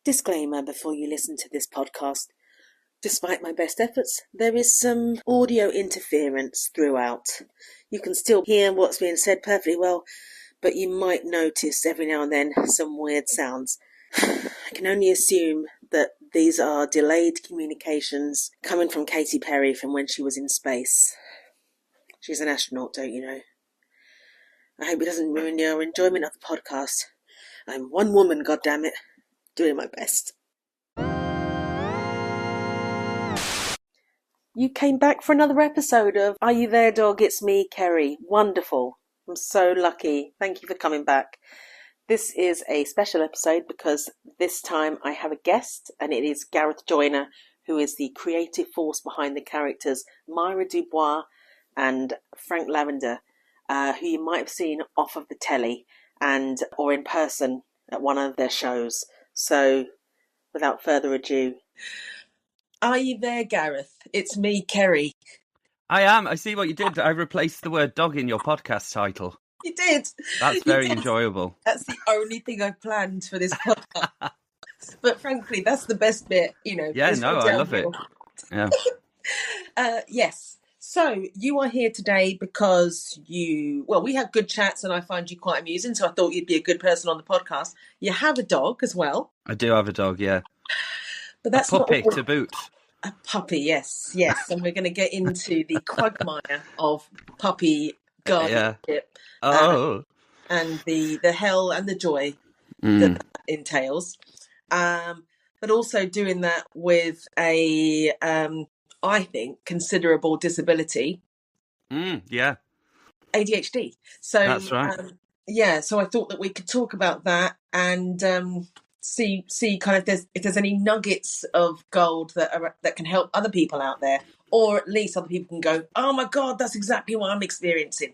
Disclaimer before you listen to this podcast. Despite my best efforts, there is some audio interference throughout. You can still hear what's being said perfectly well, but you might notice every now and then some weird sounds. I can only assume that these are delayed communications coming from Katy Perry from when she was in space. She's an astronaut, don't you know? I hope it doesn't ruin your enjoyment of the podcast. I'm one woman, goddammit, doing my best. You came back for another episode of Are You There, Dog? It's me, Kerry. Wonderful. I'm so lucky. Thank you for coming back. This is a special episode because this time I have a guest, and it is Gareth Joyner, who is the creative force behind the characters Myra DuBois and Frank Lavender, who you might have seen off of the telly or in person at one of their shows. So, without further ado, are you there, Gareth? It's me, Kerry. I am. I see what you did. I replaced the word dog in your podcast title. You did. That's very enjoyable. That's the only thing I've planned for this podcast. But frankly, that's the best bit, you know. Yeah, no, I love it. Yeah. Yes. So you are here today because we have good chats and I find you quite amusing. So I thought you'd be a good person on the podcast. You have a dog as well. I do have a dog, yeah. But that's a puppy to boot. A puppy, yes. And we're going to get into the quagmire of puppy guardianship. And the hell and the joy that entails. But also doing that with a, I think, considerable disability. Yeah. ADHD. So that's right. So I thought that we could talk about that and see kind of if there's any nuggets of gold that can help other people out there, or at least other people can go, oh my God, that's exactly what I'm experiencing.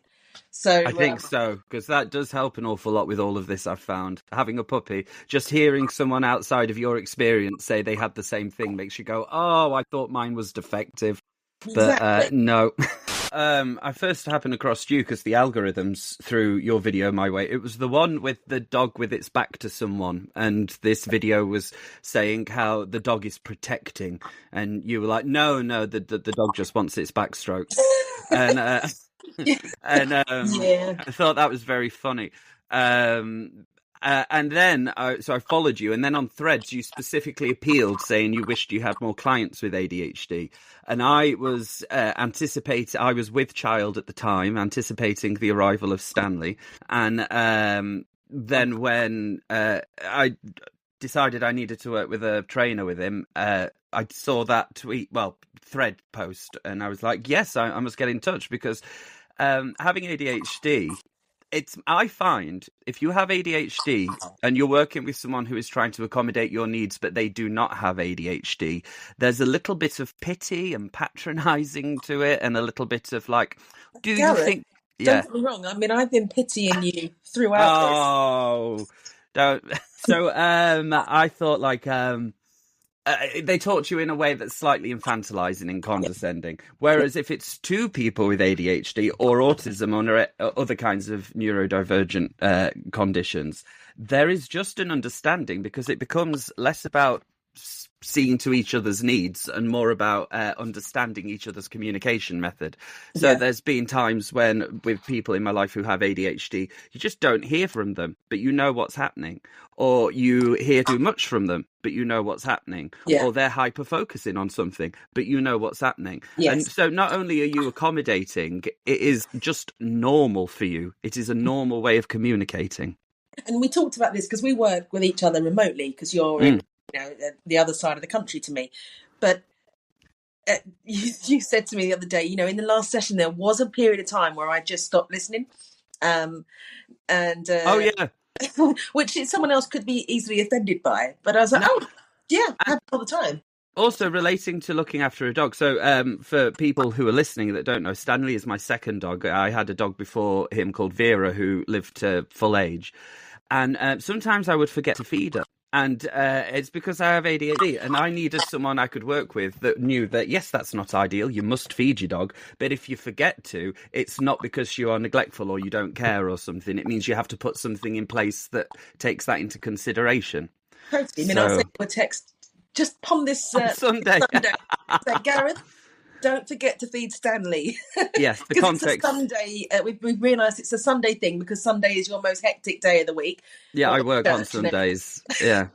So I think so, because that does help an awful lot with all of this. I've found having a puppy, just hearing someone outside of your experience say they had the same thing makes you go, oh, I thought mine was defective. But no. I first happened across you because the algorithms threw your video my way. It was the one with the dog with its back to someone, and this video was saying how the dog is protecting, and you were like, no, the dog just wants its back stroked. And I thought that was very funny. And then, so I followed you, and then on Threads, you specifically appealed, saying you wished you had more clients with ADHD. And I was I was with child at the time, anticipating the arrival of Stanley. And then when I decided I needed to work with a trainer with him, I saw that thread post, and I was like, yes, I must get in touch, because having ADHD, I find if you have ADHD and you're working with someone who is trying to accommodate your needs, but they do not have ADHD, there's a little bit of pity and patronizing to it, and a little bit of like, do Gareth, you think? Don't get me wrong. I mean, I've been pitying you throughout this. Don't. So I thought like they taught you in a way that's slightly infantilizing and condescending. Whereas if it's two people with ADHD or autism or other kinds of neurodivergent conditions, there is just an understanding, because it becomes less about seeing to each other's needs and more about understanding each other's communication method. So there's been times when, with people in my life who have ADHD, you just don't hear from them, but you know what's happening. Or you hear too much from them, but you know what's happening. Or they're hyper-focusing on something, but you know what's happening. And so not only are you accommodating, it is just normal for you. It is a normal way of communicating. And we talked about this because we work with each other remotely, because you're in the other side of the country to me. But you said to me the other day, in the last session, there was a period of time where I just stopped listening. Which someone else could be easily offended by. But I was like, happens all the time. Also relating to looking after a dog. So for people who are listening that don't know, Stanley is my second dog. I had a dog before him called Vera, who lived to full age. And sometimes I would forget to feed her. And it's because I have ADHD, and I needed someone I could work with that knew that, yes, that's not ideal. You must feed your dog. But if you forget to, it's not because you are neglectful or you don't care or something. It means you have to put something in place that takes that into consideration. Totally. I mean, I'll So send you a text just upon this on Sunday, Sunday. Say, Gareth, don't forget to feed Stanley. yes, the Because it's a context. Sunday. We've realised it's a Sunday thing because Sunday is your most hectic day of the week. Yeah, I work on church and everything. Sundays. Yeah.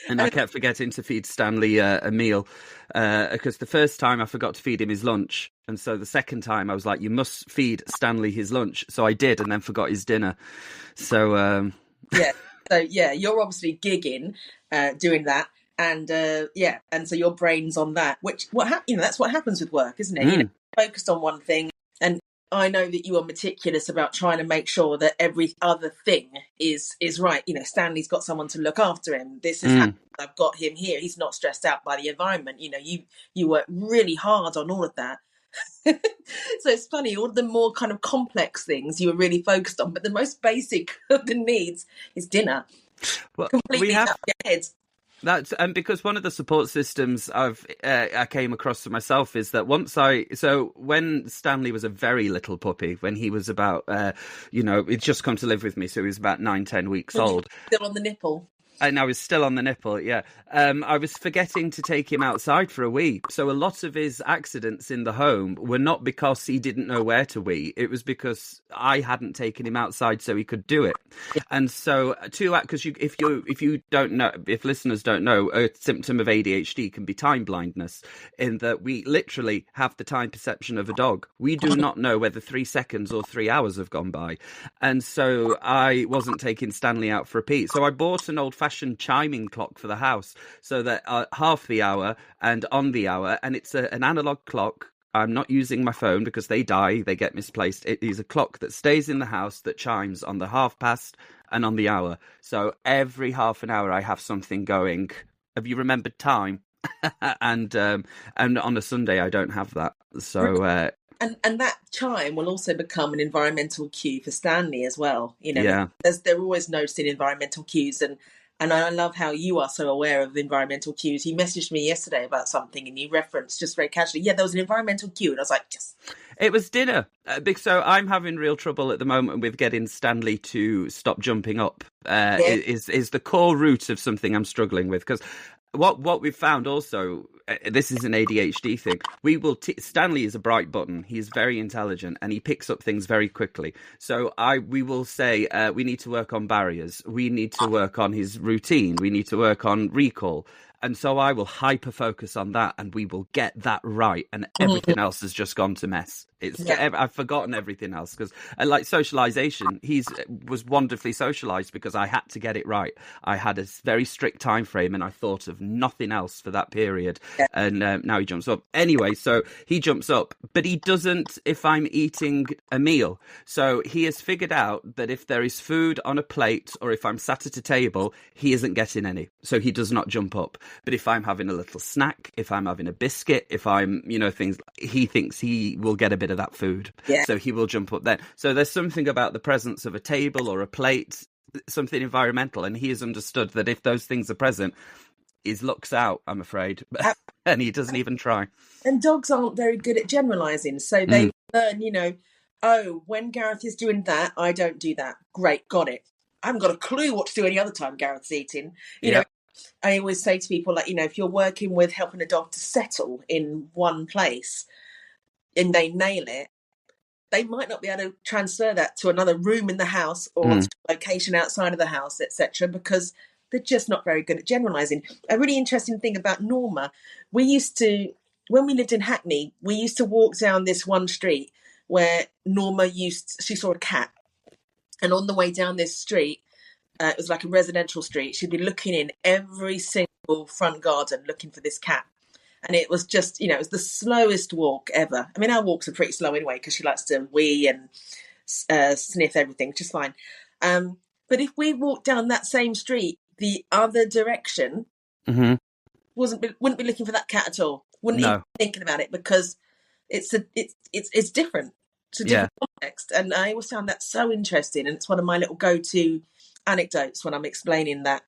And I kept forgetting to feed Stanley a meal because the first time I forgot to feed him his lunch. And so the second time I was like, you must feed Stanley his lunch. So I did, and then forgot his dinner. So, yeah. So, yeah, you're obviously gigging, doing that. And, and so your brain's on that, that's what happens with work, isn't it? Focused on one thing. And I know that you are meticulous about trying to make sure that every other thing is right. Stanley's got someone to look after him. This is how I've got him here. He's not stressed out by the environment. You work really hard on all of that. So it's funny, all the more kind of complex things you were really focused on, but the most basic of the needs is dinner. Well, completely out of your head. That's because one of the support systems I came across for myself is that when Stanley was a very little puppy, when he was about he'd just come to live with me, so he was about 9-10 weeks old. Still on the nipple. And I was still on the nipple, yeah. I was forgetting to take him outside for a wee. So a lot of his accidents in the home were not because he didn't know where to wee. It was because I hadn't taken him outside so he could do it. Yeah. And so because if listeners don't know, a symptom of ADHD can be time blindness, in that we literally have the time perception of a dog. We do not know whether 3 seconds or 3 hours have gone by. And so I wasn't taking Stanley out for a pee. So I bought an old-fashioned chiming clock for the house, so that half the hour and on the hour, and it's an analog clock. I'm not using my phone because they get misplaced. It is a clock that stays in the house that chimes on the past and on the hour. So every half an hour I have something going. Have you remembered time? and on a Sunday I don't have that. So And that chime will also become an environmental cue for Stanley as well. Yeah. They're always noticing environmental cues, and I love how you are so aware of environmental cues. You messaged me yesterday about something and you referenced just very casually, there was an environmental cue. And I was like, yes. It was dinner. So I'm having real trouble at the moment with getting Stanley to stop jumping up. Is the core root of something I'm struggling with. Because what we've found also, this is an ADHD thing. Stanley is a bright button. He's very intelligent and he picks up things very quickly. So we will say we need to work on barriers. We need to work on his routine. We need to work on recall. And so I will hyper focus on that, and we will get that right, and everything else has just gone to mess. I've forgotten everything else because, like socialization, was wonderfully socialized because I had to get it right. I had a very strict time frame, and I thought of nothing else for that period. And now he jumps up. Anyway, so he jumps up, but he doesn't if I'm eating a meal. So he has figured out that if there is food on a plate or if I'm sat at a table, he isn't getting any. So he does not jump up. But if I'm having a little snack, if I'm having a biscuit, if I'm, things, he thinks he will get a bit of that food. Yeah. So he will jump up then. So there's something about the presence of a table or a plate, something environmental. And he has understood that if those things are present, his luck's out, I'm afraid. And he doesn't even try. And dogs aren't very good at generalising. So they learn, when Gareth is doing that, I don't do that. Great, got it. I haven't got a clue what to do any other time Gareth's eating. You know, I always say to people, if you're working with helping a dog to settle in one place and they nail it, they might not be able to transfer that to another room in the house or to a location outside of the house, etc., because they're just not very good at generalising. A really interesting thing about Norma, when we lived in Hackney, we used to walk down this one street where Norma she saw a cat. And on the way down this street, it was like a residential street. She'd be looking in every single front garden looking for this cat. And it was just, it was the slowest walk ever. I mean, our walks are pretty slow anyway because she likes to wee and sniff everything, which is fine. But if we walked down that same street the other direction, wouldn't be looking for that cat at all. Wouldn't even be thinking about it because it's different. It's a different context. And I always found that so interesting. And it's one of my little go-to anecdotes when I'm explaining that.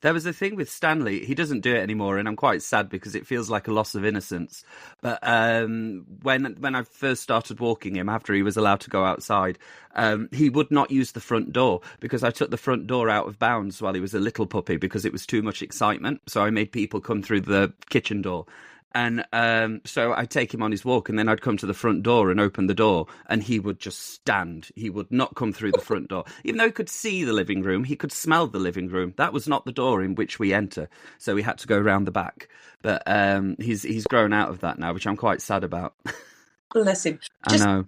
There was a thing with Stanley. He doesn't do it anymore, and I'm quite sad because it feels like a loss of innocence. But when I first started walking him after he was allowed to go outside, he would not use the front door because I took the front door out of bounds while he was a little puppy because it was too much excitement. So I made people come through the kitchen door. And so I'd take him on his walk and then I'd come to the front door and open the door and he would just stand. He would not come through the front door. Even though he could see the living room, he could smell the living room. That was not the door in which we enter. So we had to go round the back. But he's grown out of that now, which I'm quite sad about. Bless him. I know.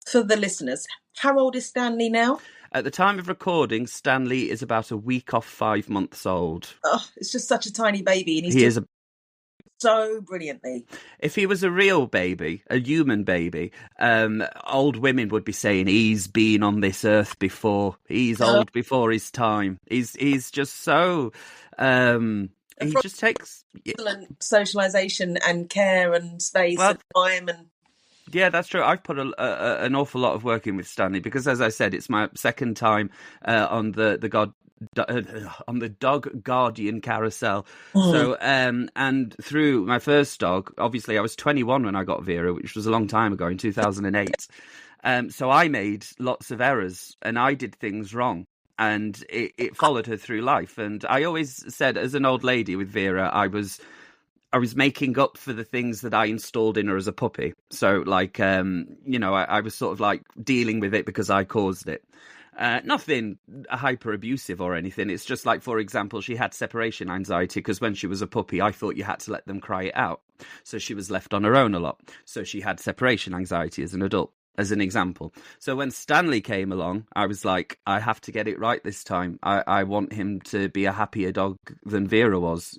For the listeners, how old is Stanley now? At the time of recording, Stanley is about a week off 5 months old. Oh, it's just such a tiny baby. And He is so brilliantly. If he was a real baby, a human baby, old women would be saying he's been on this earth before. He's old before his time. He's just so he just takes excellent socialization and care and space and time and. Yeah, that's true. I've put an awful lot of work in with Stanley because, as I said, it's my second time on the dog guardian carousel. So and through my first dog, obviously I was 21 when I got Vera, which was a long time ago in 2008. So I made lots of errors and I did things wrong and it followed her through life. And I always said, as an old lady with Vera, I was making up for the things that I installed in her as a puppy. So like I was sort of like dealing with it because I caused it. Nothing hyper abusive or anything. It's just like, for example, she had separation anxiety because when she was a puppy, I thought you had to let them cry it out. So she was left on her own a lot. So she had separation anxiety as an adult, as an example. So when Stanley came along, I was like, I have to get it right this time. I want him to be a happier dog than Vera was,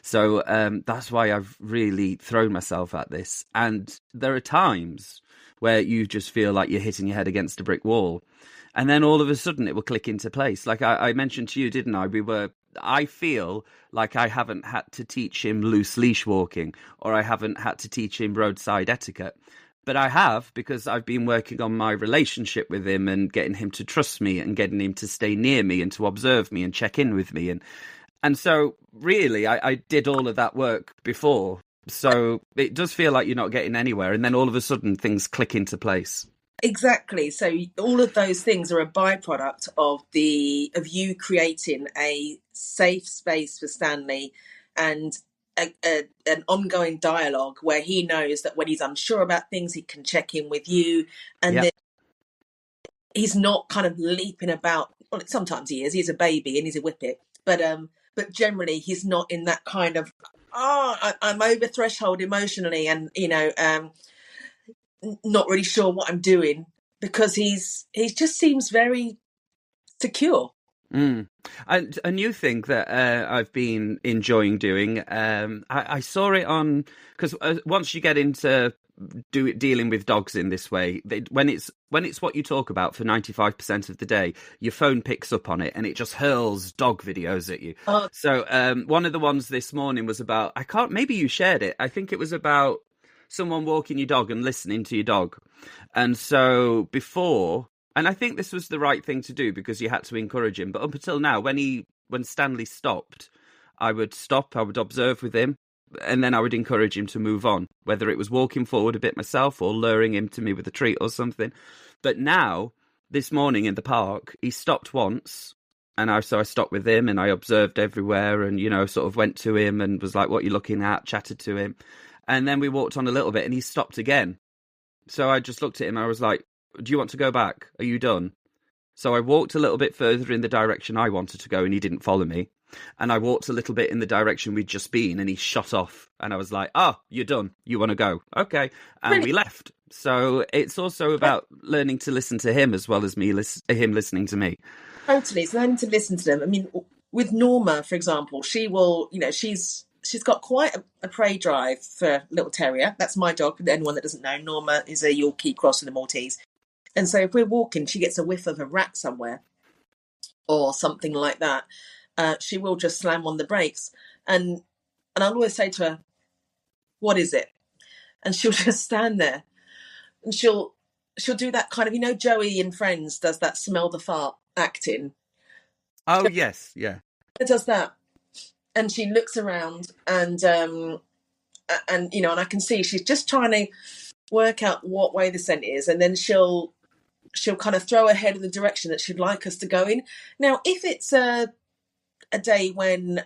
So that's why I've really thrown myself at this. And there are times where you just feel like you're hitting your head against a brick wall. And then all of a sudden it will click into place. Like I mentioned to you, didn't I? I feel like I haven't had to teach him loose leash walking or I haven't had to teach him roadside etiquette. But I have because I've been working on my relationship with him and getting him to trust me and getting him to stay near me and to observe me and check in with me. And so really I did all of that work before. So it does feel like you're not getting anywhere. And then all of a sudden things click into place. Exactly. So all of those things are a byproduct of you creating a safe space for Stanley and an ongoing dialogue where he knows that when he's unsure about things, he can check in with you, and then he's not kind of leaping about. Well, sometimes he is. He's a baby and he's a whippet, but generally he's not in that kind of I'm over threshold emotionally, and not really sure what I'm doing because he just seems very secure. And a new thing that I've been enjoying doing, I saw it on, because once you get into dealing with dogs in this way, when it's what you talk about for 95% of the day, your phone picks up on it and it just hurls dog videos at you. So one of the ones this morning was about, maybe you shared it, I think it was about someone walking your dog and listening to your dog. And so before, and I think this was the right thing to do because you had to encourage him. But up until now, when Stanley stopped, I would observe with him, and then I would encourage him to move on, whether it was walking forward a bit myself or luring him to me with a treat or something. But now, this morning in the park, he stopped once, and I stopped with him and I observed everywhere and, sort of went to him and was like, what are you looking at? Chatted to him. And then we walked on a little bit and he stopped again. So I just looked at him and I was like, do you want to go back? Are you done? So I walked a little bit further in the direction I wanted to go and he didn't follow me. And I walked a little bit in the direction we'd just been and he shot off. And I was like, you're done. You want to go? Okay. And we left. So it's also about learning to listen to him as well as him listening to me. Totally. It's learning to listen to them. I mean, with Norma, for example, she will, she's got quite a prey drive for little terrier. That's my dog. For anyone that doesn't know, Norma is a Yorkie cross with a Maltese. And so if we're walking, she gets a whiff of a rat somewhere or something like that. She will just slam on the brakes. And I'll always say to her, what is it? And she'll just stand there and she'll do that kind of, Joey in Friends does that smell the fart acting. Oh, yes. Yeah. It does that. and she looks around, and you know, and I can see she's just trying to work out what way the scent is, and then she'll kind of throw her head in the direction that she'd like us to go in. Now, if it's a day when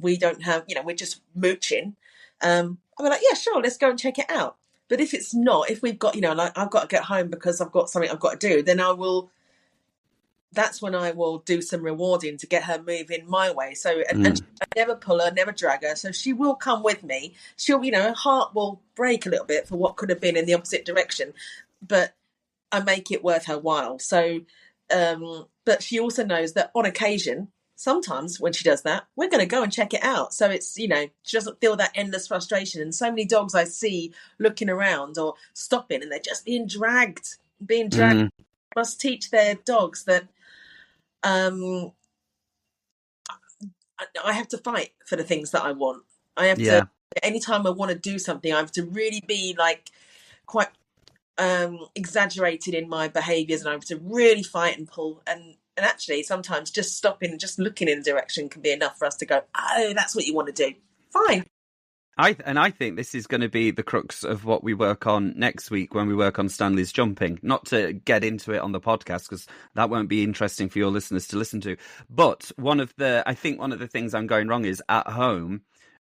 we don't have, you know, we're just mooching, I'll be like, yeah, sure, let's go and check it out. But if it's not, if we've got, you know, like I've got to get home because I've got something I've got to do, then that's when I will do some rewarding to get her moving my way. So, and I never pull her, never drag her. So she will come with me. She'll, you know, her heart will break a little bit for what could have been in the opposite direction, but I make it worth her while. So, but she also knows that on occasion, sometimes when she does that, we're going to go and check it out. So it's, you know, she doesn't feel that endless frustration. And so many dogs I see looking around or stopping and they're just being dragged. Must teach their dogs that I have to fight for the things that I want. I have to, anytime I want to do something, I have to really be like quite exaggerated in my behaviours, and I have to really fight and pull. And actually, sometimes just stopping and just looking in a direction can be enough for us to go, oh, that's what you want to do. Fine. I think this is going to be the crux of what we work on next week when we work on Stanley's jumping. Not to get into it on the podcast, because that won't be interesting for your listeners to listen to. But I think one of the things I'm going wrong is at home,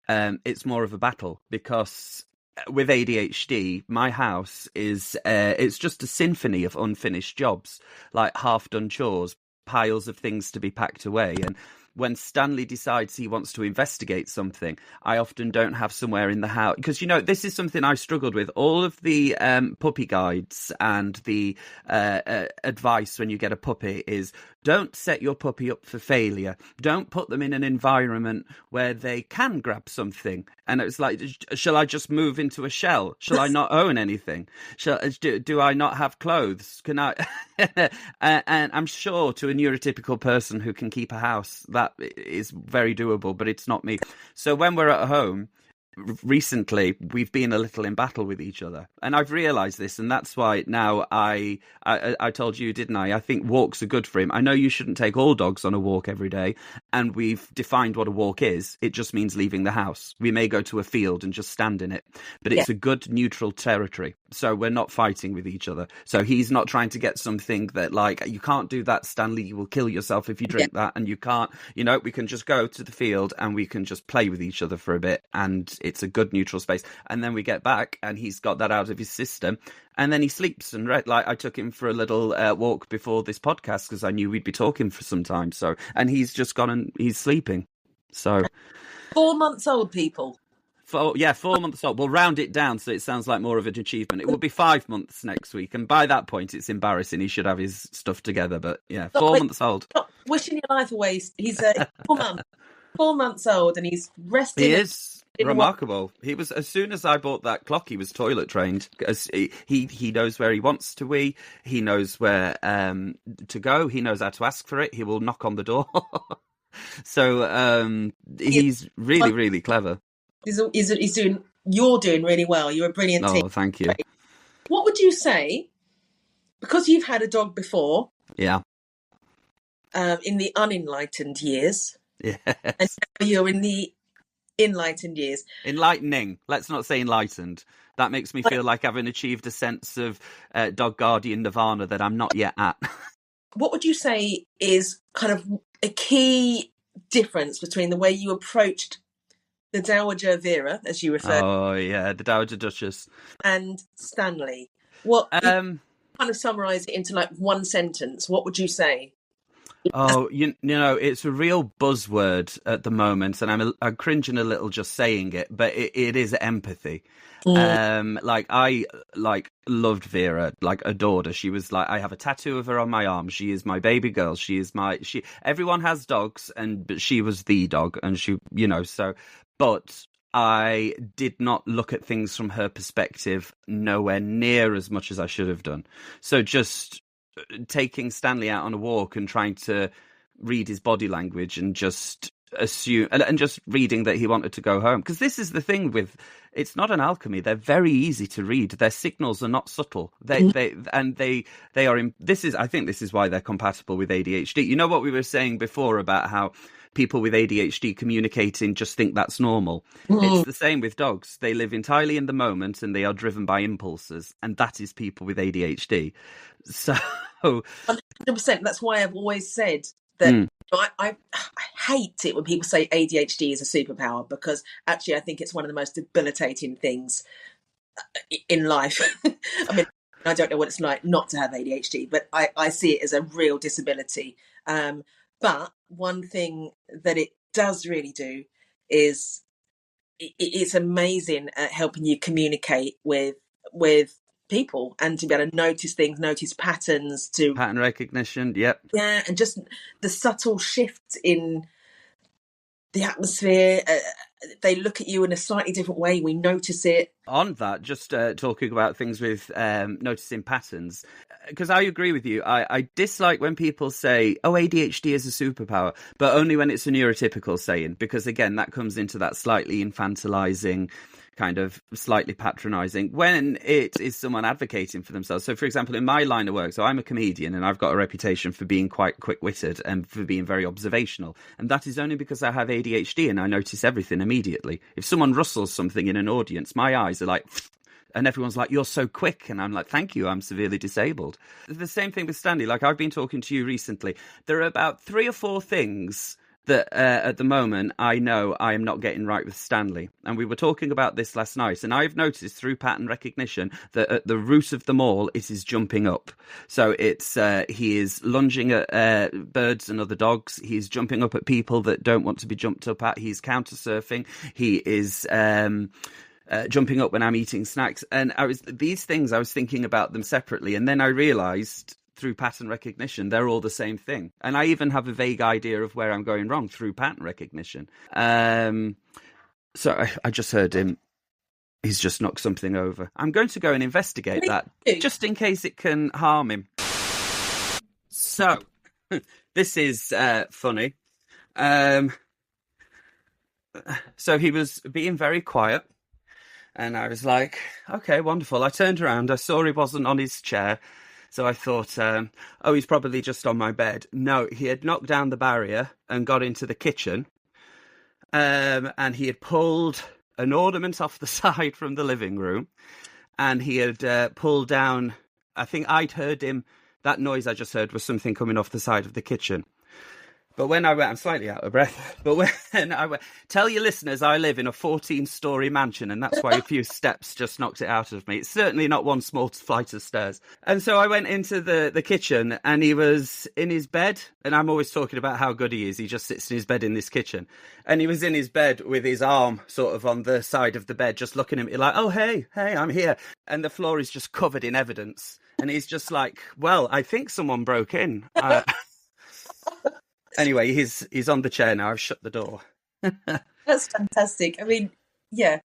it's more of a battle, because with ADHD, my house is it's just a symphony of unfinished jobs, like half-done chores, piles of things to be packed away. And when Stanley decides he wants to investigate something, I often don't have somewhere in the house. Because, you know, this is something I struggled with. All of the puppy guides and the advice when you get a puppy is don't set your puppy up for failure. Don't put them in an environment where they can grab something. And it's like, shall I just move into a shell? Shall I not own anything? Do I not have clothes? Can I? And I'm sure to a neurotypical person who can keep a house, that is very doable, but it's not me. So when we're at home, recently we've been a little in battle with each other, and I've realized this, and that's why now I told you, didn't I think walks are good for him. I know you shouldn't take all dogs on a walk every day, and we've defined what a walk is. It just means leaving the house. We may go to a field and just stand in it, but it's a good neutral territory, so we're not fighting with each other. So he's not trying to get something that, like, you can't do that, Stanley, you will kill yourself if you drink that, and you can't, you know, we can just go to the field and we can just play with each other for a bit, and it's a good neutral space. And then we get back and he's got that out of his system, and then he sleeps. And like, I took him for a little walk before this podcast because I knew we'd be talking for some time. So, and he's just gone and he's sleeping. So 4 months old, people. 4 months old. We'll round it down so it sounds like more of an achievement. It will be 5 months next week, and by that point it's embarrassing. He should have his stuff together, but yeah, 4 months old. Stop wishing your life away. He's 4 months old, and he's resting. He is remarkable. He was, as soon as I bought that clock, he was toilet trained. As he knows where he wants to wee. He knows where to go. He knows how to ask for it. He will knock on the door. So he's really, really clever. He's doing. You're doing really well. You're a brilliant team. Oh, thank you. What would you say? Because you've had a dog before. Yeah. In the unenlightened years. Yes. And now you're in the enlightened years. Enlightening. Let's not say enlightened. That makes me feel like I've achieved a sense of dog guardian nirvana that I'm not yet at. What would you say is kind of a key difference between the way you approached the Dowager Vera, as you referred? Oh yeah, the Dowager Duchess, and Stanley. What kind of summarise it into like one sentence? What would you say? Oh, you know, it's a real buzzword at the moment, and I'm cringing a little just saying it, but it is empathy. Like I loved Vera, like adored her. She was like, I have a tattoo of her on my arm. She is my baby girl. Everyone has dogs, but she was the dog, and she, you know, so, but I did not look at things from her perspective nowhere near as much as I should have done. So just taking Stanley out on a walk and trying to read his body language and just assume and just reading that he wanted to go home, because this is the thing with, it's not an alchemy. They're very easy to read. Their signals are not subtle. They are in, I think this is why they're compatible with ADHD. You know what we were saying before about how people with ADHD communicating just think that's normal. It's the same with dogs. They live entirely in the moment and they are driven by impulses, and that is people with ADHD. So 100%. That's why I've always said that I hate it when people say ADHD is a superpower, because actually I think it's one of the most debilitating things in life. I mean, I don't know what it's like not to have ADHD, but I see it as a real disability. But one thing that it does really do is it's amazing at helping you communicate with people and to be able to notice things, notice patterns, to pattern recognition. Yep. Yeah, and just the subtle shift in the atmosphere. They look at you in a slightly different way. We notice it. On that, just talking about things with noticing patterns, because I agree with you. I dislike when people say, oh, ADHD is a superpower, but only when it's a neurotypical saying, because again, that comes into that slightly infantilizing, kind of slightly patronizing, when it is someone advocating for themselves. So, for example, in my line of work, so I'm a comedian and I've got a reputation for being quite quick-witted and for being very observational. And that is only because I have ADHD and I notice everything immediately. If someone rustles something in an audience, my eyes are like... And everyone's like, you're so quick. And I'm like, thank you, I'm severely disabled. The same thing with Stanley. Like, I've been talking to you recently. There are about 3 or 4 things that at the moment I know I am not getting right with Stanley. And we were talking about this last night, and I've noticed through pattern recognition that at the root of them all, it is jumping up. So it's he is lunging at birds and other dogs. He's jumping up at people that don't want to be jumped up at. He's counter surfing. He is jumping up when I'm eating snacks. And these things, I was thinking about them separately, and then I realised through pattern recognition, they're all the same thing. And I even have a vague idea of where I'm going wrong through pattern recognition. So I just heard him. He's just knocked something over. I'm going to go and investigate that, just in case it can harm him. So, this is funny. So he was being very quiet. And I was like, okay, wonderful. I turned around. I saw he wasn't on his chair. So I thought, oh, he's probably just on my bed. No, he had knocked down the barrier and got into the kitchen. And he had pulled an ornament off the side from the living room. And he had pulled down, I think I'd heard him, that noise I just heard was something coming off the side of the kitchen. But when I went, I'm slightly out of breath, but when I went, tell your listeners I live in a 14-storey mansion, and that's why a few steps just knocked it out of me. It's certainly not one small flight of stairs. And so I went into the kitchen, and he was in his bed, and I'm always talking about how good he is. He just sits in his bed in this kitchen. And he was in his bed with his arm sort of on the side of the bed, just looking at me like, oh, hey, I'm here. And the floor is just covered in evidence. And he's just like, well, I think someone broke in. Anyway, he's on the chair now. I've shut the door. That's fantastic. I mean, yeah.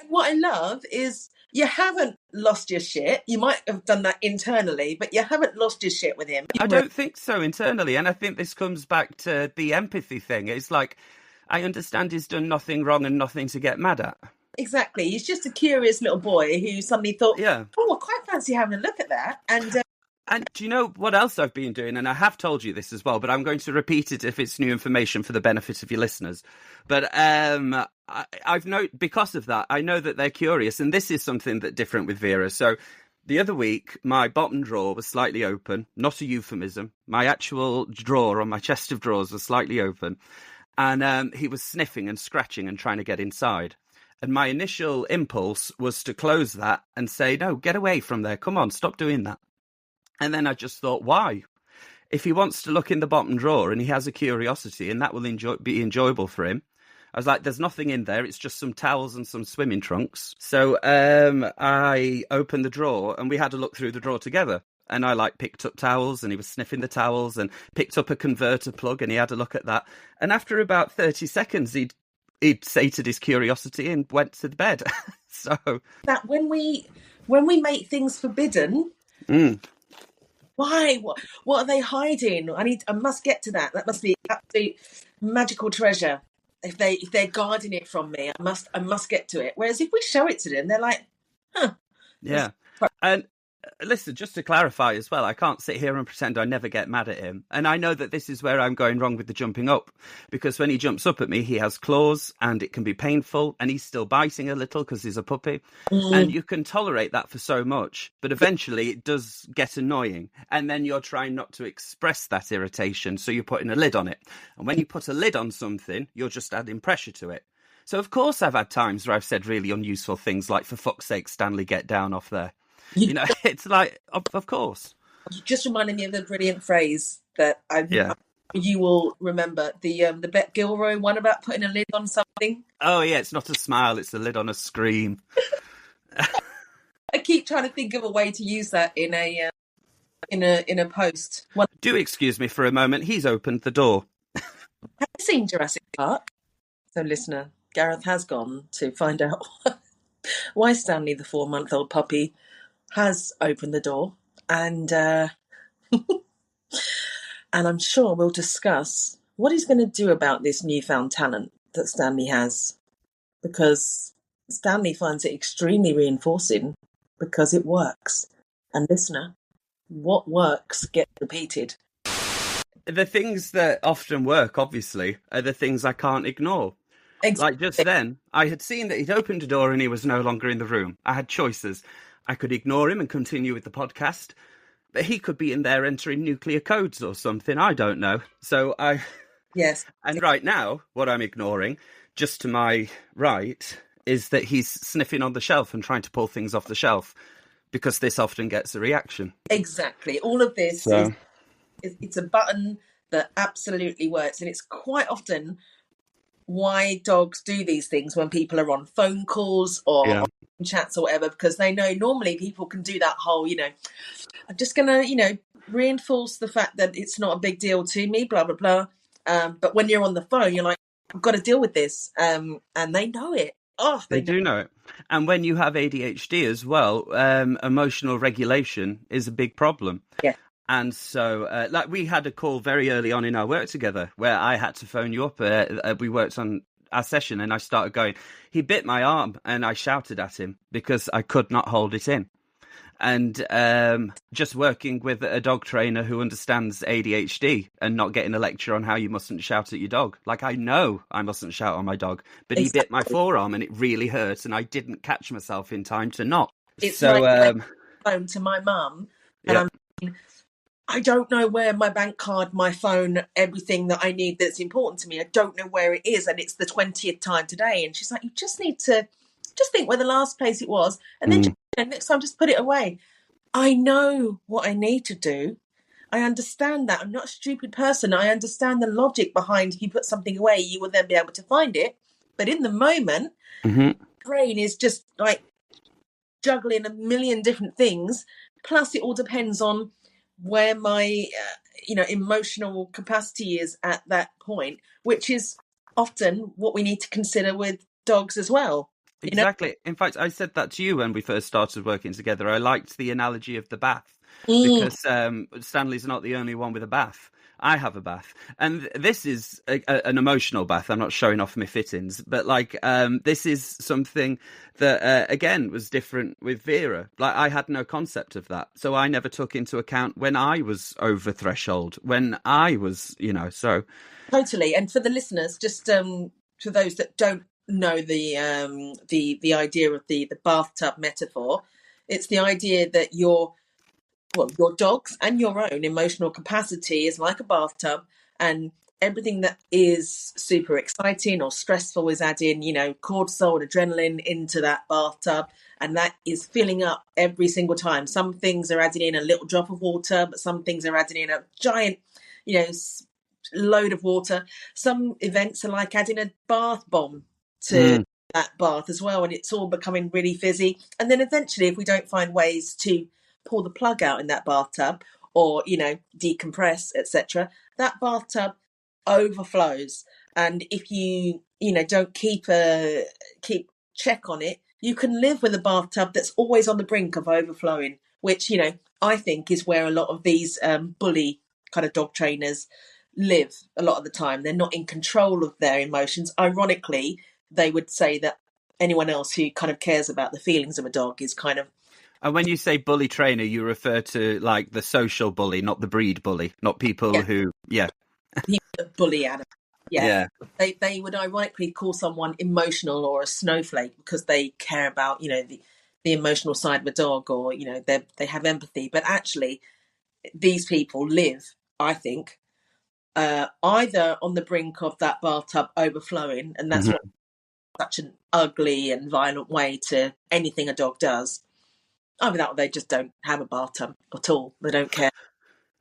What I love is you haven't lost your shit. You might have done that internally, but you haven't lost your shit with him. I don't think so internally. And I think this comes back to the empathy thing. It's like, I understand he's done nothing wrong and nothing to get mad at. Exactly. He's just a curious little boy who suddenly thought, oh, I quite fancy having a look at that. And do you know what else I've been doing? And I have told you this as well, but I'm going to repeat it if it's new information for the benefit of your listeners. But I've because of that, I know that they're curious. And this is something that's different with Vera. So the other week, my bottom drawer was slightly open, not a euphemism. My actual drawer on my chest of drawers was slightly open. And he was sniffing and scratching and trying to get inside. And my initial impulse was to close that and say, no, get away from there. Come on, stop doing that. And then I just thought, why? If he wants to look in the bottom drawer and he has a curiosity and that will be enjoyable for him. I was like, there's nothing in there. It's just some towels and some swimming trunks. So I opened the drawer and we had a look through the drawer together. And I picked up towels and he was sniffing the towels and picked up a converter plug and he had a look at that. And after about 30 seconds, he'd sated his curiosity and went to the bed. So that when we make things forbidden... Why? What are they hiding? I must get to that. That must be absolute magical treasure. If they're guarding it from me, I must get to it. Whereas if we show it to them, they're like, huh. Yeah. And listen, just to clarify as well, I can't sit here and pretend I never get mad at him. And I know that this is where I'm going wrong with the jumping up, because when he jumps up at me, he has claws and it can be painful, and he's still biting a little because he's a puppy. And you can tolerate that for so much, but eventually it does get annoying. And then you're trying not to express that irritation, so you're putting a lid on it. And when you put a lid on something, you're just adding pressure to it. So of course I've had times where I've said really unuseful things like, for fuck's sake, Stanley, get down off there. You know, it's like, of course. You just reminded me of the brilliant phrase that you will remember, the Bet Gilroy one about putting a lid on something. Oh yeah, it's not a smile, it's a lid on a scream. I keep trying to think of a way to use that in a post. Do excuse me for a moment. He's opened the door. Have you seen Jurassic Park? So, listener, Gareth has gone to find out why Stanley, the 4-month-old puppy, has opened the door, and and I'm sure we'll discuss what he's going to do about this newfound talent that Stanley has, because Stanley finds it extremely reinforcing because it works. And listener, what works gets repeated. The things that often work, obviously, are the things I can't ignore. Exactly. Like just then, I had seen that he'd opened a door and he was no longer in the room. I had choices. I could ignore him and continue with the podcast, but he could be in there entering nuclear codes or something. I don't know. So Yes. And right now, what I'm ignoring, just to my right, is that he's sniffing on the shelf and trying to pull things off the shelf, because this often gets a reaction. Exactly. All of this it's a button that absolutely works, and it's quite often why dogs do these things when people are on phone calls or chats or whatever, because they know normally people can do that whole, I'm just going to, reinforce the fact that it's not a big deal to me, blah, blah, blah. But when you're on the phone, you're like, I've got to deal with this. And they know it. Oh, they do know it. And when you have ADHD as well, emotional regulation is a big problem. Yeah. And so, like, we had a call very early on in our work together where I had to phone you up. We worked on our session and I started going, he bit my arm, and I shouted at him because I could not hold it in. And just working with a dog trainer who understands ADHD and not getting a lecture on how you mustn't shout at your dog. Like, I know I mustn't shout on my dog, but he bit my forearm and it really hurt, and I didn't catch myself in time to not. It's so, like phone to my mum, and I don't know where my bank card, my phone, everything that I need that's important to me, I don't know where it is, and it's the 20th time today. And she's like, you just need to just think where the last place it was, and then next time just put it away. I know what I need to do. I understand that. I'm not a stupid person. I understand the logic behind, if you put something away, you will then be able to find it. But in the moment, brain is just like juggling a million different things. Plus, it all depends on where my emotional capacity is at that point, which is often what we need to consider with dogs as well. Exactly. In fact, I said that to you when we first started working together. I liked the analogy of the bath, because Stanley's not the only one with a bath. I have a bath, and this is an emotional bath. I'm not showing off my fittings, but this is something that again was different with Vera. Like, I had no concept of that, so I never took into account when I was over threshold, when I was, so totally. And for the listeners, just for those that don't know the idea of the bathtub metaphor, it's the idea that your dog's and your own emotional capacity is like a bathtub, and everything that is super exciting or stressful is adding, cortisol and adrenaline into that bathtub, and that is filling up every single time. Some things are adding in a little drop of water, but some things are adding in a giant, load of water. Some events are like adding a bath bomb to that bath as well, and it's all becoming really fizzy. And then eventually, if we don't find ways to pull the plug out in that bathtub or decompress, etc., that bathtub overflows. And if you don't keep check on it, you can live with a bathtub that's always on the brink of overflowing, which I think is where a lot of these bully kind of dog trainers live a lot of the time. They're not in control of their emotions. Ironically, they would say that anyone else who kind of cares about the feelings of a dog is kind of And when you say bully trainer, you refer to like the social bully, not the breed bully, not people who, people that bully animals. Yeah. They would ironically call someone emotional or a snowflake because they care about, the emotional side of a dog, or, they have empathy. But actually, these people live, I think, either on the brink of that bathtub overflowing, and that's what such an ugly and violent way to anything a dog does. Either that, or they just don't have a bathtub at all. They don't care.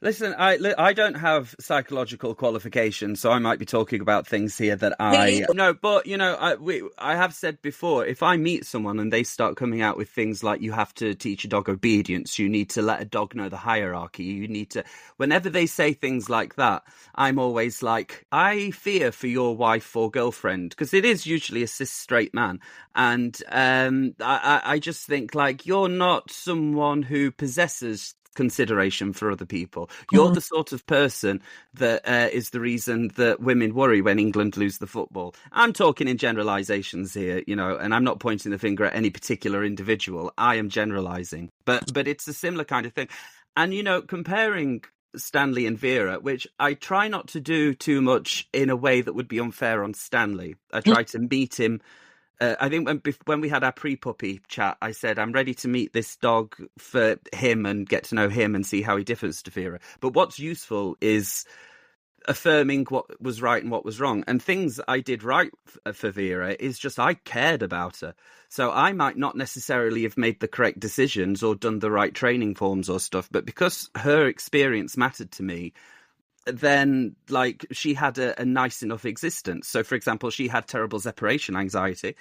Listen, I don't have psychological qualifications, so I might be talking about things here that I no, but I have said before, if I meet someone and they start coming out with things like you have to teach a dog obedience, you need to let a dog know the hierarchy, you need to, whenever they say things like that, I'm always like, I fear for your wife or girlfriend, because it is usually a cis straight man, and I just think like you're not someone who possesses consideration for other people. You're the sort of person that is the reason that women worry when England lose the football. I'm talking in generalizations here, and I'm not pointing the finger at any particular individual. I am generalizing, but it's a similar kind of thing. And comparing Stanley and Vera, which I try not to do too much in a way that would be unfair on Stanley. I try to meet him. I think when we had our pre-puppy chat, I said, I'm ready to meet this dog for him and get to know him and see how he differs to Vera. But what's useful is affirming what was right and what was wrong. And things I did right for Vera is just I cared about her. So I might not necessarily have made the correct decisions or done the right training forms or stuff, but because her experience mattered to me, then like she had a nice enough existence. So for example, she had terrible separation anxiety,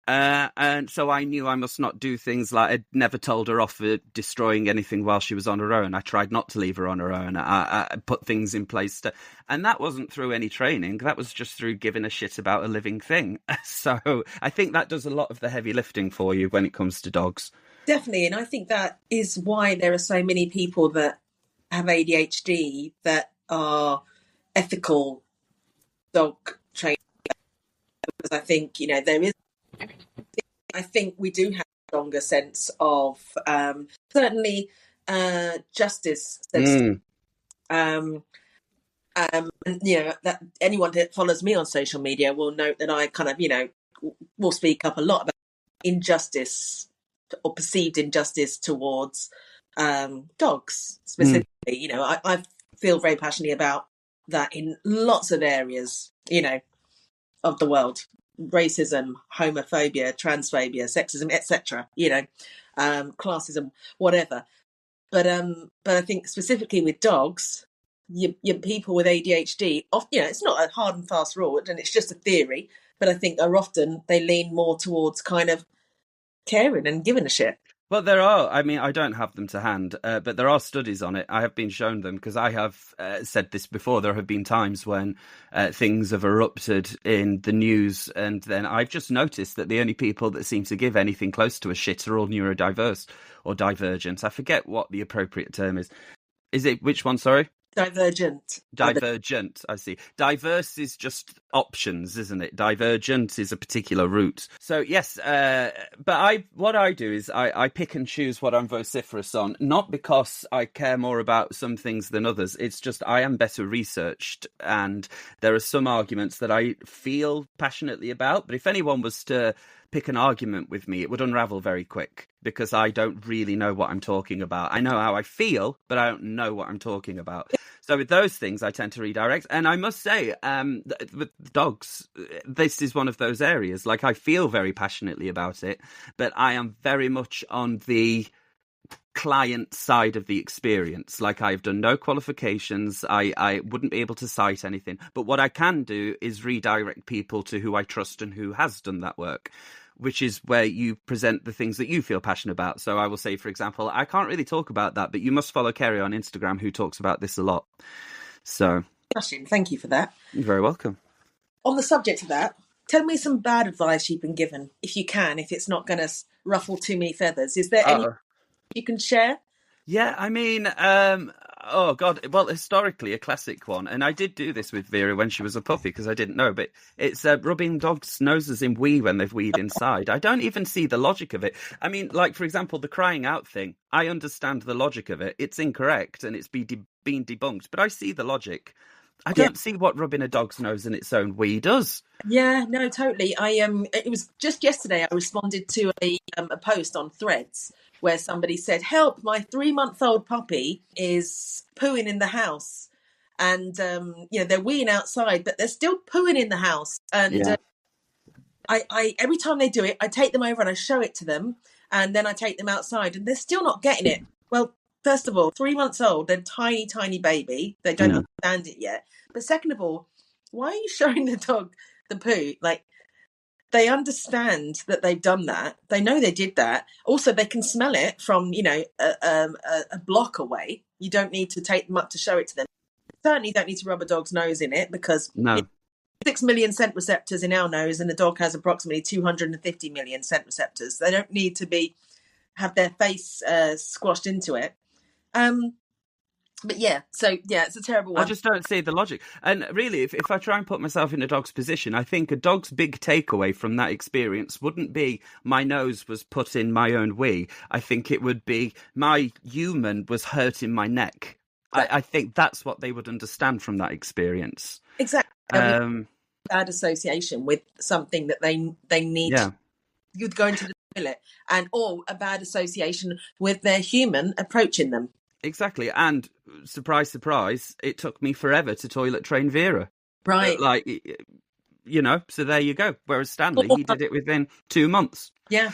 and so I knew I must not do things like I'd never told her off for destroying anything while she was on her own. I tried not to leave her on her own. I put things in place and that wasn't through any training, that was just through giving a shit about a living thing. So I think that does a lot of the heavy lifting for you when it comes to dogs. Definitely. And I think that is why there are so many people that have ADHD that are ethical dog trainers, because I think I think we do have a stronger sense of certainly justice sense. And that anyone that follows me on social media will note that I kind of will speak up a lot about injustice or perceived injustice towards dogs specifically. I feel very passionately about that in lots of areas, of the world: racism, homophobia, transphobia, sexism, etc. Classism, whatever. But I think specifically with dogs, your people with ADHD, it's not a hard and fast rule, and it's just a theory. But I think they lean more towards kind of caring and giving a shit. Well, there are. I mean, I don't have them to hand, but there are studies on it. I have been shown them because I have said this before. There have been times when things have erupted in the news, and then I've just noticed that the only people that seem to give anything close to a shit are all neurodiverse or divergent. I forget what the appropriate term is. Is it which one? Sorry. Divergent. I see. Diverse is just options, isn't it? Divergent is a particular route. So yes, but what I do is I pick and choose what I'm vociferous on, not because I care more about some things than others. It's just I am better researched, and there are some arguments that I feel passionately about. But if anyone was to pick an argument with me, it would unravel very quick because I don't really know what I'm talking about. I know how I feel, but I don't know what I'm talking about. So with those things, I tend to redirect. And I must say, with dogs, this is one of those areas. Like, I feel very passionately about it, but I am very much on the client side of the experience. Like, I've done no qualifications. I wouldn't be able to cite anything. But what I can do is redirect people to who I trust and who has done that work, which is where you present the things that you feel passionate about. So I will say, for example, I can't really talk about that, but you must follow Kerry on Instagram, who talks about this a lot. So thank you for that. You're very welcome. On the subject of that, tell me some bad advice you've been given, if you can, if it's not going to ruffle too many feathers. Is there any you can share? Yeah, I mean, Oh, God. Well, historically, a classic one. And I did do this with Vera when she was a puppy because I didn't know. But it's rubbing dogs' noses in wee when they've weed inside. I don't even see the logic of it. I mean, like, for example, the crying out thing. I understand the logic of it. It's incorrect and it's been debunked. But I see the logic. I don't see what rubbing a dog's nose in its own wee does. Yeah, no, totally. It was just yesterday I responded to a post on Threads where somebody said, "Help, my 3-month-old puppy is pooing in the house." And they're weeing outside, but they're still pooing in the house. And I every time they do it, I take them over and I show it to them, and then I take them outside, and they're still not getting it. Well, first of all, 3 months old, they're tiny, tiny baby. They don't understand it yet. But second of all, why are you showing the dog the poo? Like, they understand that they've done that. They know they did that. Also, they can smell it from, a block away. You don't need to take them up to show it to them. You certainly don't need to rub a dog's nose in it because 6 million scent receptors in our nose, and the dog has approximately 250 million scent receptors. They don't need to have their face squashed into it. But it's a terrible one. I just don't see the logic. And really, if I try and put myself in a dog's position, I think a dog's big takeaway from that experience wouldn't be my nose was put in my own wee. I think it would be my human was hurting my neck. I think that's what they would understand from that experience. Exactly. Bad association with something that they need. Yeah. You'd go into the toilet, or a bad association with their human approaching them. Exactly. And surprise, surprise, it took me forever to toilet train Vera. Right. So there you go. Whereas Stanley, he did it within 2 months. Yeah.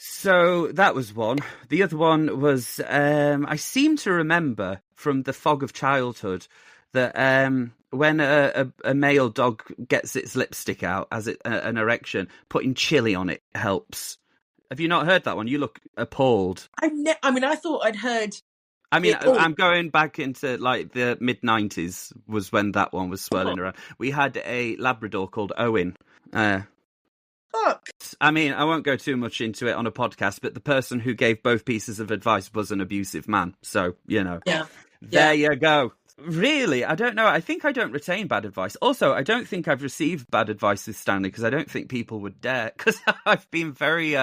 So that was one. The other one was, I seem to remember from the fog of childhood that when a male dog gets its lipstick out as an erection, putting chili on it helps. Have you not heard that one? You look appalled. I thought I'd heard... I'm going back into like the mid-90s was when that one was swirling around. We had a Labrador called Owen. Fuck. I mean, I won't go too much into it on a podcast, but the person who gave both pieces of advice was an abusive man. So, there you go. Really, I don't know. I think I don't retain bad advice. Also, I don't think I've received bad advice with Stanley because I don't think people would dare. Because I've been very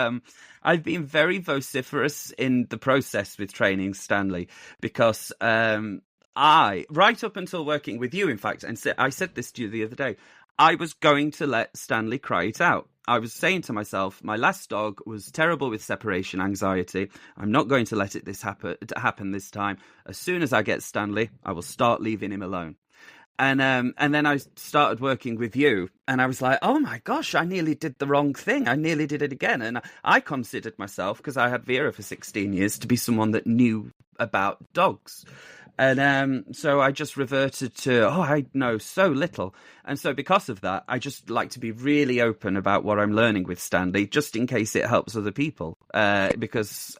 vociferous in the process with training Stanley. Because right up until working with you, in fact, and I said this to you the other day, I was going to let Stanley cry it out. I was saying to myself, my last dog was terrible with separation anxiety. I'm not going to let this happen this time. As soon as I get Stanley, I will start leaving him alone. And then I started working with you, and I was like, oh my gosh, I nearly did the wrong thing. I nearly did it again. And I considered myself, because I had Vera for 16 years, to be someone that knew about dogs. And so I just reverted to, I know so little. And so because of that, I just like to be really open about what I'm learning with Stanley, just in case it helps other people. Because